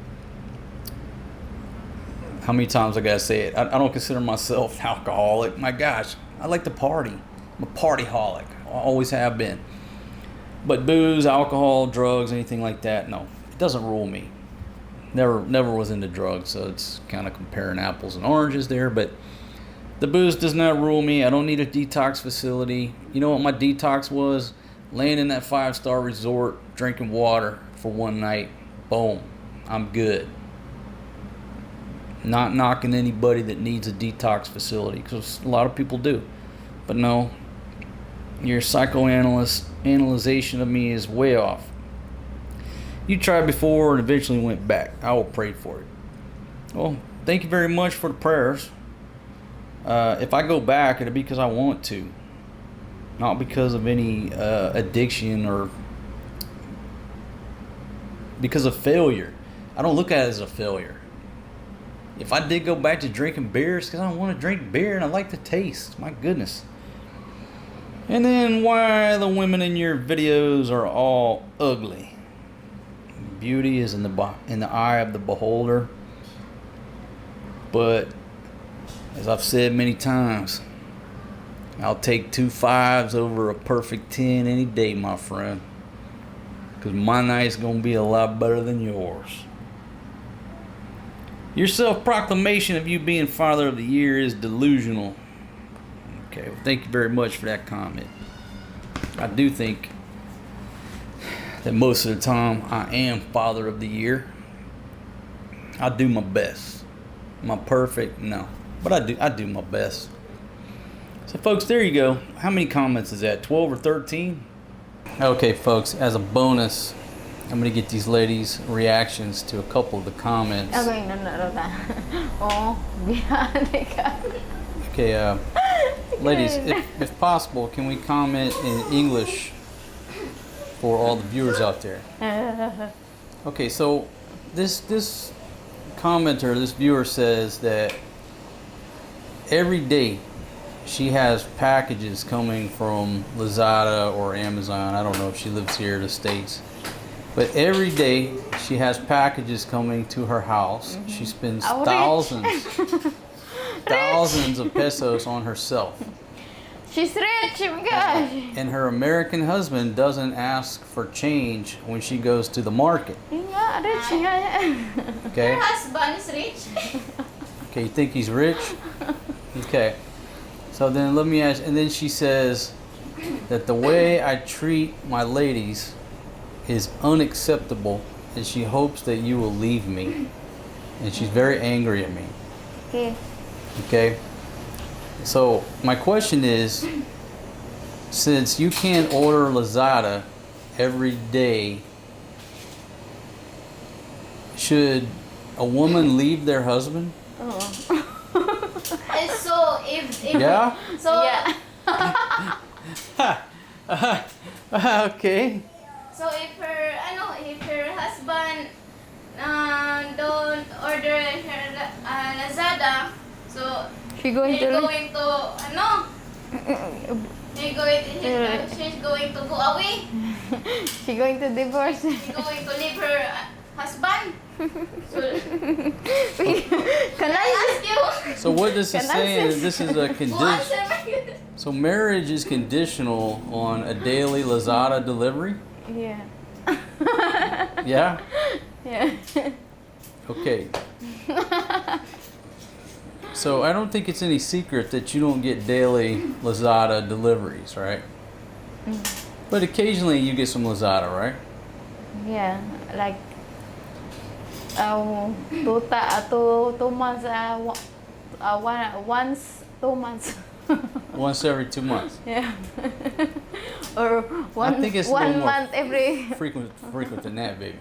How many times I gotta say it? I don't consider myself alcoholic. My gosh, I like to party. I'm a partyholic. I always have been. But booze, alcohol, drugs, anything like that, no. It doesn't rule me. Never was into drugs, so it's kind of comparing apples and oranges there. But the booze does not rule me. I don't need a detox facility. You know what my detox was? Laying in that 5-star resort, drinking water for one night. Boom. I'm good. Not knocking anybody that needs a detox facility, because a lot of people do. But no, your psychoanalyzation of me is way off. You tried before and eventually went back. I will pray for it. Well, thank you very much for the prayers. If I go back, it'll be because I want to. Not because of any addiction or because of failure. I don't look at it as a failure. If I did go back to drinking beer, it's because I want to drink beer and I like the taste. My goodness. And then why the women in your videos are all ugly. Beauty is in the eye of the beholder. But as I've said many times, I'll take 2 5s over a perfect 10 any day, my friend. Because my night's going to be a lot better than yours. Your self-proclamation of you being Father of the Year is delusional. Okay, well, thank you very much for that comment. I do think that most of the time I am Father of the Year. I do my best. Am I perfect? No. But I do my best. So folks, there you go. How many comments is that? 12 or 13? Okay, folks, as a bonus, I'm going to get these ladies' reactions to a couple of the comments. Okay, no. Oh, bihani ka. Okay, ladies, if possible, can we comment in English for all the viewers out there? Okay, so this commenter, this viewer says that every day she has packages coming from Lazada or Amazon. I don't know if she lives here in the States. But every day she has packages coming to her house. Mm-hmm. She spends thousands of pesos on herself. She's rich, oh my gosh. And her American husband doesn't ask for change when she goes to the market. Yeah, rich. Okay. Her husband is rich. Okay, you think he's rich? Okay. So then let me ask, and then she says that the way I treat my ladies is unacceptable, and she hopes that you will leave me. And she's very angry at me. Okay. Okay. So my question is, since you can't order Lazada every day, should a woman leave their husband? Oh. So if Yeah? so Yeah. Okay. so if her husband don't order her Lazada, so She's going she's to going to go away. She's going to divorce. She's going to leave her husband. So, Can I ask you? So what this is saying is this is a Who condition. answer my So marriage is conditional on a daily Lazada delivery? Yeah. Yeah? Yeah. Okay. So I don't think it's any secret that you don't get daily Lazada deliveries, right? But occasionally you get some Lazada, right? Yeah, like 2 months, once 2 months. Once every 2 months. Yeah. Or I think it's a one little more month every. frequent than that, baby.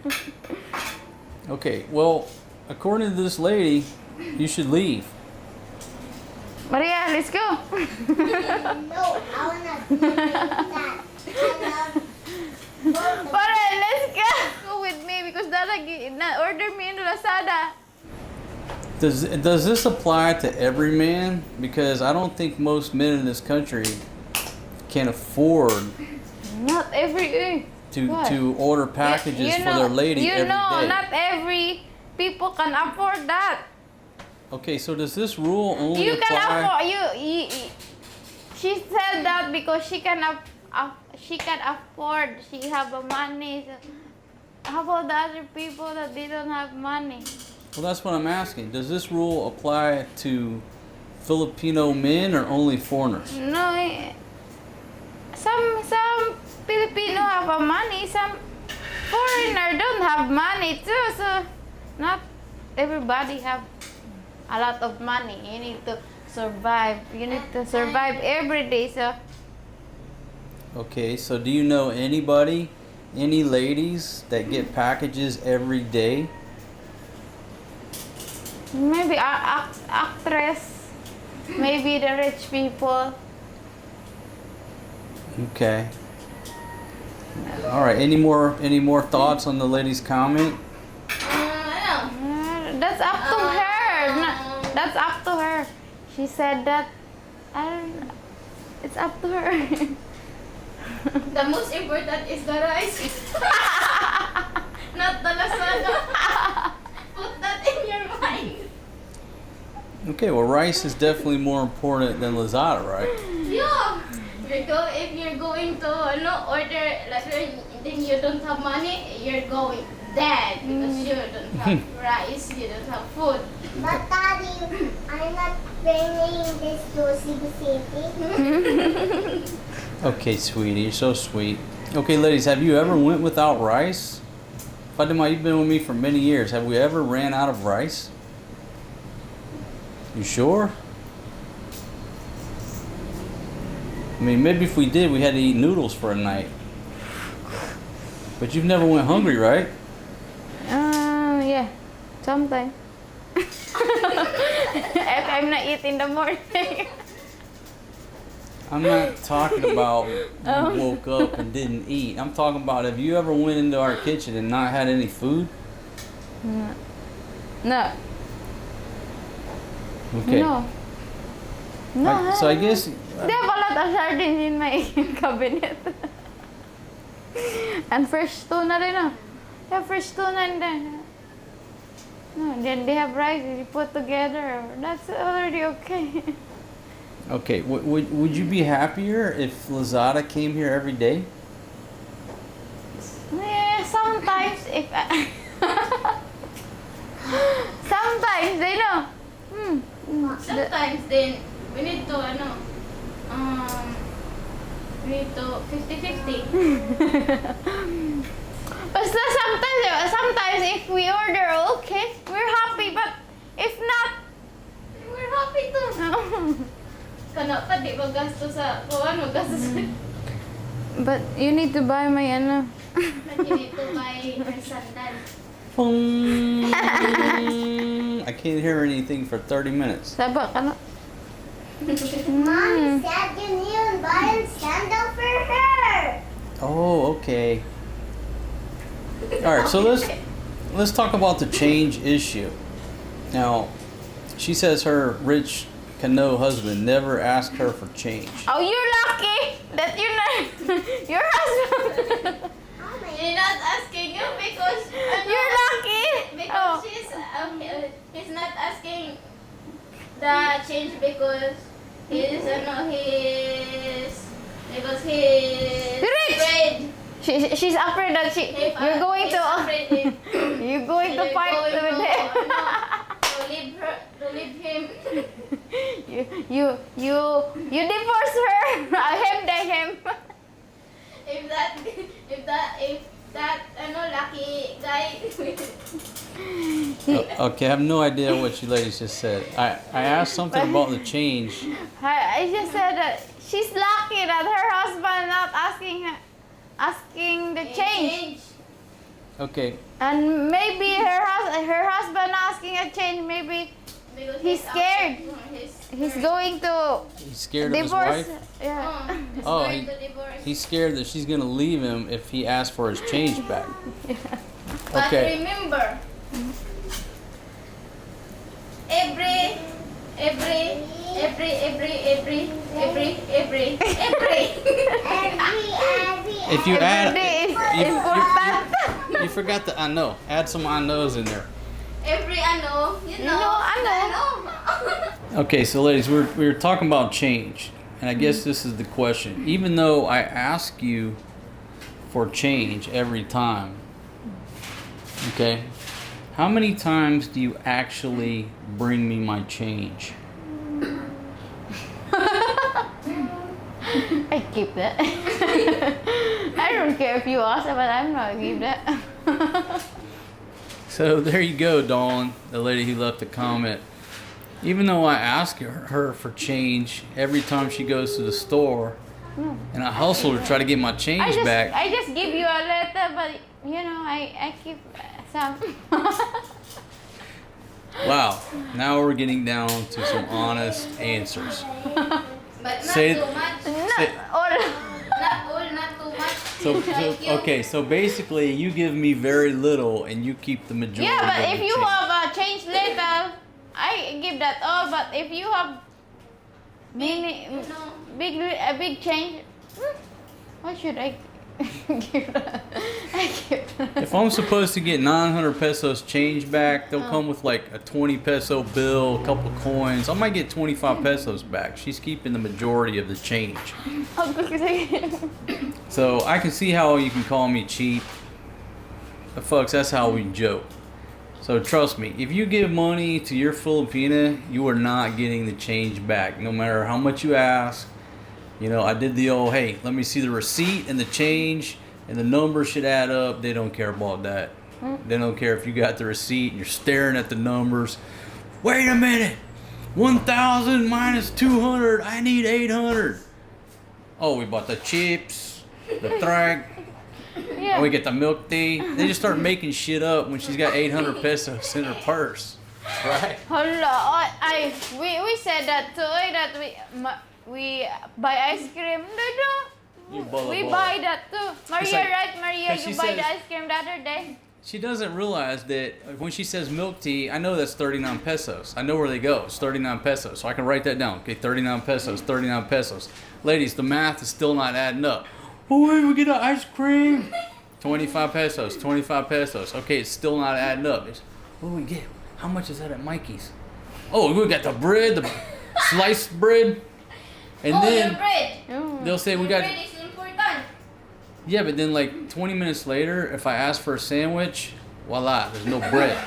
Okay, well, according to this lady, you should leave. Maria, let's go. No, I wanna do that. Para, let's go with me because Dada order me in Lazada. Does this apply to every man? Because I don't think most men in this country can afford Not every to order packages for their lady every day. Not every people can afford that. Okay, so does this rule only You can apply? afford she said that because she can afford. She have the money. So how about the other people that they don't have money? Well, that's what I'm asking. Does this rule apply to Filipino men or only foreigners? No, some Filipino have a money. Some foreigner don't have money too. So not everybody have a lot of money. You need to survive. You need to survive every day. So Okay, so do you know anybody, any ladies that get packages every day? maybe actress, maybe the rich people. Okay. All right. Any more thoughts on the lady's comment? That's up to her. That's up to her. She said that. It's up to her. The most important is the rice. Not the lasagna. Put that in your mind. Okay. Well, rice is definitely more important than Lazada, right? Yeah. If you're going to order lasagna, then you don't have money, you're going dead because you don't have rice, you don't have food. But Daddy, I'm not bringing this to Cebu City. Okay, sweetie, you're so sweet. Okay, ladies, have you ever went without rice? Fatima, you've been with me for many years. Have we ever ran out of rice? You sure? I mean, maybe if we did, we had to eat noodles for a night. But you've never went hungry, right? Yeah, sometimes. If I'm not eating in the morning. I'm not talking about you woke up and didn't eat. I'm talking about, have you ever went into our kitchen and not had any food? No. Okay. No. No. So I guess They have a lot of sardines in my cabinet. And fresh tuna rin, no? They have fresh tuna in there. No, then they have rice, you put together. That's already okay. Okay, would you be happier if Lazada came here every day? Yeah, sometimes if sometimes they know. Sometimes then we need to we need to 50-50. But sometimes if we order, okay, we're happy. But if not, We're happy too. Kana pa di ba gasto sa gasto sa but you need to buy my But you need to buy her sandal. I can't hear anything for 30 minutes. Saba ka na. Mom said you need to buy a sandal for her. Oh, okay. All right, so let's talk about the change issue. Now, she says her rich Cano husband never asked her for change. Oh, you're lucky that you're not your husband. He's not asking you because You're lucky. because Oh. he's not asking the change because he's because he's Rich. afraid. She's afraid that you're going He's to afraid you're going to you're fight going with to, him. to leave him. You divorce her. Him. If that lucky guy. Okay, I have no idea what you ladies just said. I asked something about the change. I just said that she's lucky that her husband not asking the change. Okay, And maybe her husband asking a change. Maybe Because he's scared. He's going to he's scared of his divorce. wife. Yeah. He's Oh, going to divorce. He's scared that she's gonna leave him if he asks for his change back. But Okay. remember, every. If you add, Every day is you, important. you forgot the I know. Add some I knows in there. Every ano, you know, I Okay, so ladies, we were talking about change, and I guess this is the question. Even though I ask you for change every time, okay, how many times do you actually bring me my change? I keep that. I don't care if you ask, but I'm not keep that. So there you go, Dawn, the lady who left a comment. Even though I ask her for change every time she goes to the store, and I hustle to try to get my change back. I just give you a letter, but I keep some. Wow, now we're getting down to some honest answers. But not Say- too much. Say- Or Not too much. So, Like you. okay, so basically you give me very little and you keep the majority. yeah, but of if the you change. have a change letter, I give that all. But if you have a big change, what should I give that? I give that. If I'm supposed to get 900 pesos change back, they'll come with like a 20 peso bill, a couple coins. I might get 25 pesos back. She's keeping the majority of the change. So I can see how you can call me cheap. But folks, that's how we joke. So trust me, if you give money to your Filipina, you are not getting the change back, no matter how much you ask. You know, I did the old, hey, let me see the receipt and the change, and the numbers should add up. They don't care about that. They don't care if you got the receipt and you're staring at the numbers. Wait a minute, 1,000 minus 200, I need 800. Oh, we bought the chips, the track. Yeah. And we get the milk tea. They just start making shit up when she's got 800 pesos in her purse. Right? Hello, we said that too. That we buy ice cream. You blah, We blah. buy that too. Maria, like- right? Maria, 'cause you she buy says- the ice cream the other day. She doesn't realize that when she says milk tea, I know that's 39 pesos. I know where they go. It's 39 pesos. So I can write that down. Okay, 39 pesos, 39 pesos. Ladies, the math is still not adding up. Oh, wait, we get an ice cream. 25 pesos, 25 pesos. Okay, it's still not adding up. What do we get? How much is that at Mikey's? Oh, we got the bread, the sliced bread. And your then bread. they'll say we Your got... bread is important. Yeah, but then like 20 minutes later, if I ask for a sandwich, voila, there's no bread.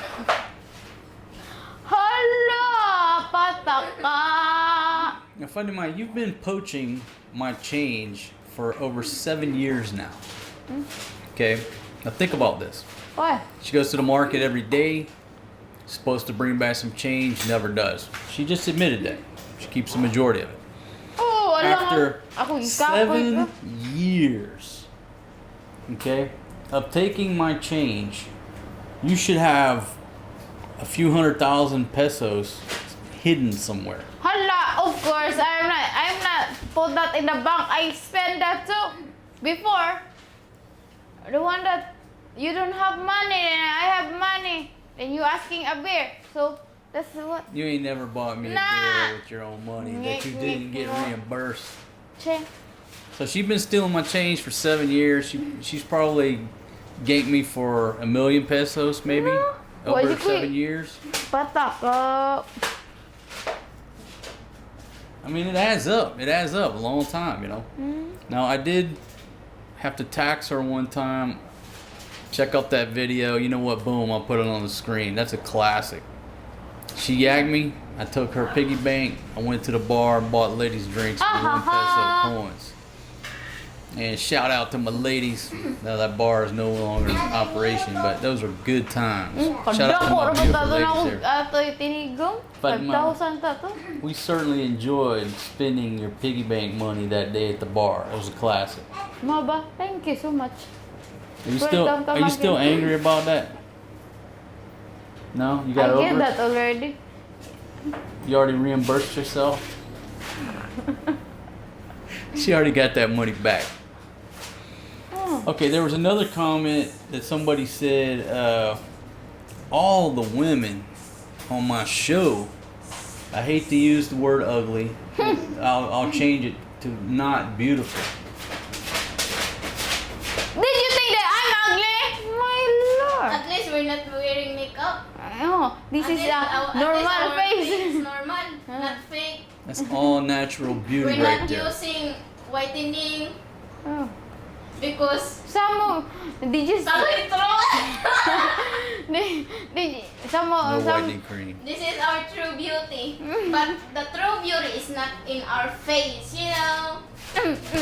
Hala, pataka. Now, Fatima, you've been poaching my change for over 7 years now. Okay, now think about this. What? She goes to the market every day, supposed to bring back some change, never does. She just admitted that. She keeps the majority of it. Oh, alam After ako 7 years, okay, of taking my change, you should have a few 100,000 pesos hidden somewhere. Hala, of course, I'm not put that in the bank. I spend that too. Before, the one that you don't have money and I have money, and you asking a beer. So that's what. You ain't never bought me a Nah. beer with your own money that you didn't get reimbursed. Che. So she's been stealing my change for 7 years. She's probably ganked me for 1 million pesos, maybe, No. over Well, you 7 quit. years. Pataka. I mean, it adds up. It adds up a long time, you know. Now, I did have to tax her one time. Check out that video. You know what? Boom, I'll put it on the screen. That's a classic. She yagged me. I took her piggy bank. I went to the bar and bought ladies drinks for 1 peso coins. And shout out to my ladies. Now that bar is no longer in operation, but those are good times. Shout out to my beautiful ladies there. But 5,000 ta to. we certainly enjoyed spending your piggy bank money that day at the bar. It was a classic. Maba, thank you so much. Are you still angry about that? No, you got I over get it? that already. You already reimbursed yourself? She already got that money back. Okay, there was another comment that somebody said, all the women on my show, I hate to use the word ugly, I'll change it to not beautiful. Did you think that I'm ugly? My lord. At least we're not wearing makeup. Oh, this is a normal face. It's normal, not fake. That's all natural beauty We're right not there. using whitening Oh. because Did you bakit some No whitening cream. This is our true beauty. But the true beauty is not in our face, you know. It's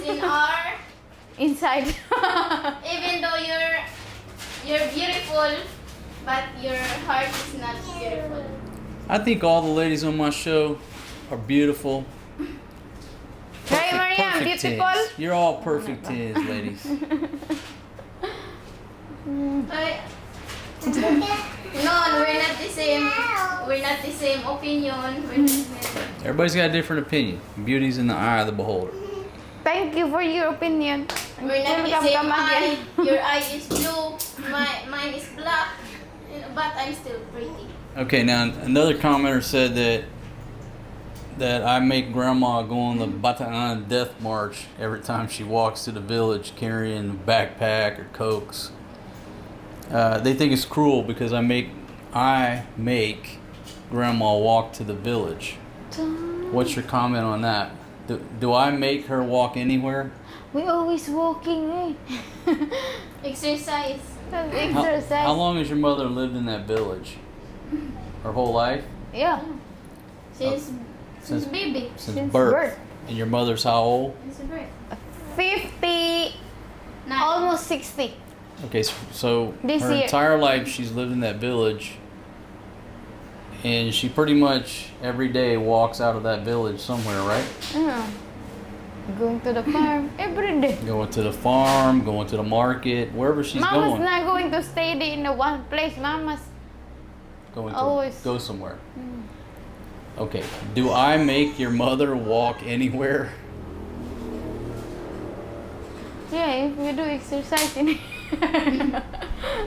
in our inside? even though you're beautiful, but your heart is not beautiful. I think all the ladies on my show are beautiful. Right, Mariam, beautiful. 10s. You're all perfect 10s, ladies. No, we're not the same. We're not the same opinion. We're not, Everybody's got a different opinion. Beauty's in the eye of the beholder. Thank you for your opinion. we're not the Welcome, same come eye. again. Your eye is blue. Mine is black. But I'm still pretty. Okay, now another commenter said that I make grandma go on the Bataan death march every time she walks to the village carrying a backpack or cokes. They think it's cruel because I make grandma walk to the village. What's your comment on that? Do I make her walk anywhere? We always walking, eh? Exercise. Exercise. How long has your mother lived in that village? Her whole life? Yeah. Since baby. Since birth. And your mother's how old? Since birth. 50, almost 60. Okay, so This her year. entire life she's lived in that village, and she pretty much every day walks out of that village somewhere, right? Yeah. Going to the farm every day. Going to the farm, going to the market, wherever she's Mama's going. not going to stay in the one place. Mama's Going to always. go somewhere. Okay, do I make your mother walk anywhere? Yeah, if you do exercise in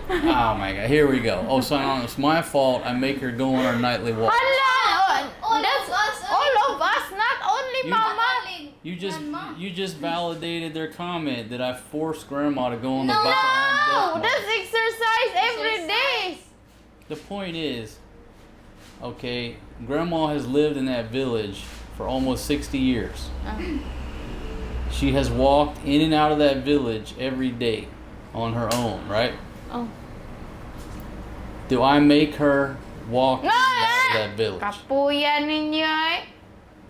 Oh my God, here we go. Oh, so it's my fault. I make her go on her nightly walk. Hala! All That's of us. all of us, not only You- Mama. You just validated their comment that I forced grandma to go on the No, Bataan death march. that's exercise every day. The point is, okay, grandma has lived in that village for almost 60 years. She has walked in and out of that village every day on her own, right? Oh. Do I make her walk in No, and out of that village? Kapuyan ninyo eh.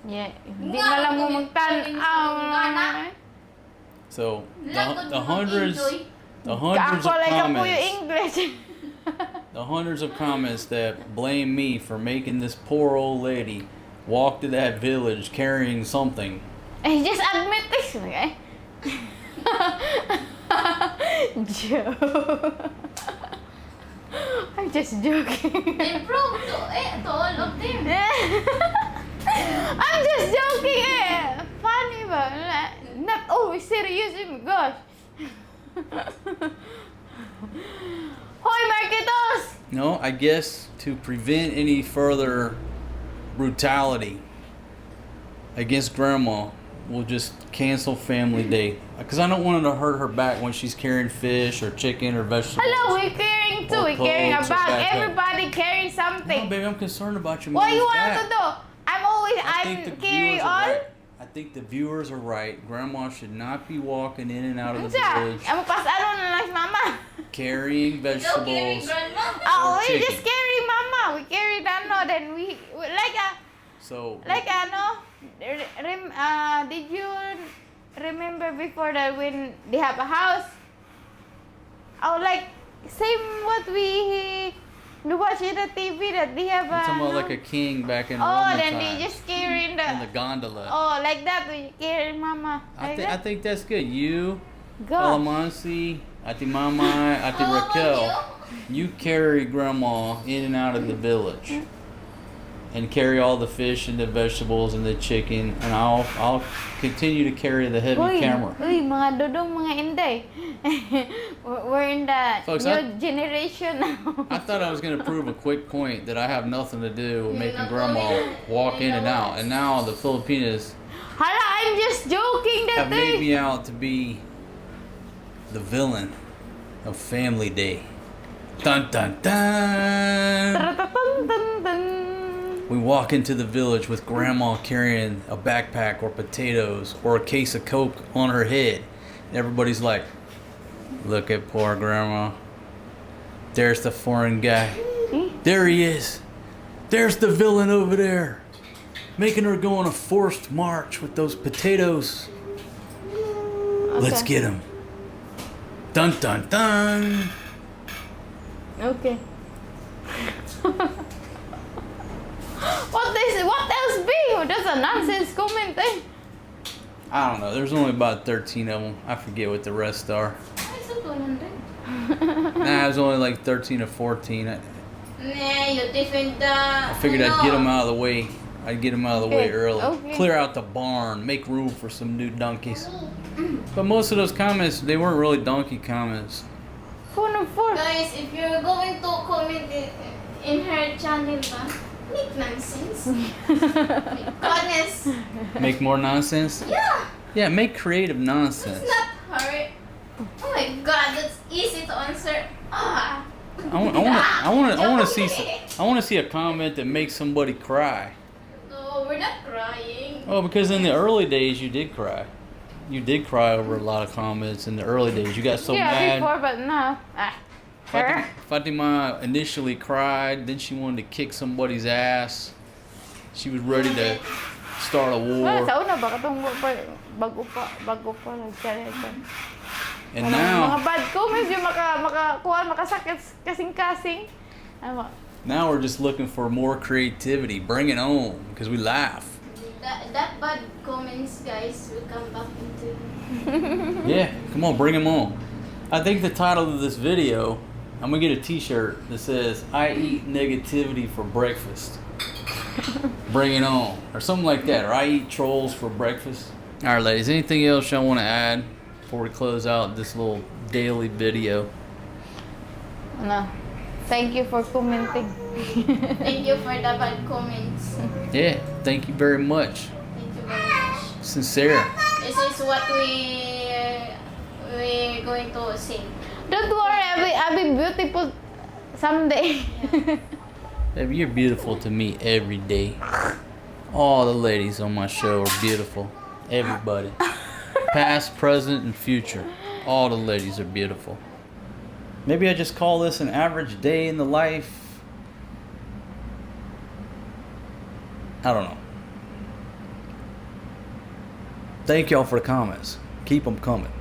Yeah, hindi na lang mo magtanaw. So the Lagot hundreds Ako of like kapuyo comments, English. the hundreds of comments that blame me for making this poor old lady walk to that village carrying something. Eh, just admit this, okay? Joke. I'm just joking. Improve to all of them. I'm just joking eh. Funny ba? Not always serious eh, my gosh. Hoy, Marquitos! No, I guess to prevent any further brutality against grandma, we'll just cancel family day. Because I don't want to hurt her back when she's carrying fish or chicken or vegetables. Hello, we're carrying too. Or We're carrying a clothes or bag. backpack. Everybody carrying something. No, baby, I'm concerned about your What mother's you want back. to do? I'm carrying all. right. I think the viewers are right. Grandma should not be walking in and out of the Unsa? village Ang pasado na lang si Mama. carrying So carrying vegetables. grandma. Oh, we chicken. just carry Mama. We carry So Like did you remember before that when they have a house? Oh, like same what we watch in the TV that they have I'm talking about no? like a king back in Oh, Roman then times. they just carrying in the the. gondola. Oh, like that we carry mama. Like I think that's good. You, God. Alamansi, Ati Mama, Ati How about Raquel, you carry grandma in and out of the village. And carry all the fish and the vegetables and the chicken, and I'll continue to carry the heavy camera. Uy, mga dudong, mga inday. We're in the Folks, new generation now. I thought I was going to prove a quick point that I have nothing to do with making grandma walk in and out, and now the Filipinas Hala, I'm just joking that have made me out to be the villain of Family Day. Dun dun dun! Taratatan-tan-tan. We walk into the village with grandma carrying a backpack or potatoes or a case of Coke on her head. And everybody's like, look at poor grandma. There's the foreign guy. There he is. There's the villain over there. Making her go on a forced march with those potatoes. Let's get him. Dun dun dun. Okay. What else be? That's a nonsense comment, eh? I don't know. There's only about 13 of them. I forget what the rest are. Ay, so 200. Nah, it was only like 13 or 14. Nah, you defend the. I figured I'd get them out of the way. I'd get them out of the way Okay, early. okay. Clear out the barn. Make room for some new donkeys. But most of those comments, they weren't really donkey comments. Phone of four. Guys, if you're going to comment in her channel, make nonsense. Make goodness. Make more nonsense? Yeah, Yeah, make creative nonsense. it's not hard. Oh my god, that's easy to answer. Ah. I want to see a comment that makes somebody cry. No, we're not crying. Oh, because in the early days you did cry. You did cry over a lot of comments in the early days. You got so Yeah, mad. before, but now. Her? Fatima initially cried, then she wanted to kick somebody's ass. She was ready to start a Wala, war. sa una ba? Katong bago pa. Nagkaya ito. And Mga now, bad comments yung makasakit kasing-kasing. Ano? now we're just looking for more creativity. Bring it on, because we laugh. That bad comments, guys, will come back into. Yeah, come on, bring them on. I think the title of this video, I'm going to get a t-shirt that says, I eat negativity for breakfast. Bring it on. Or something like that. Or I eat trolls for breakfast. Alright, ladies, anything else y'all want to add before we close out this little daily video? Ano? Thank you for commenting. Thank you for the bad comments. Yeah, thank you very much. Thank you very much. Sincere. This is what we're going to sing. Don't worry, I'll be beautiful someday. Baby, you're beautiful to me every day. All the ladies on my show are beautiful. Everybody. Past, present, and future. All the ladies are beautiful. Maybe I just call this an average day in the life. I don't know. Thank y'all for the comments. Keep them coming.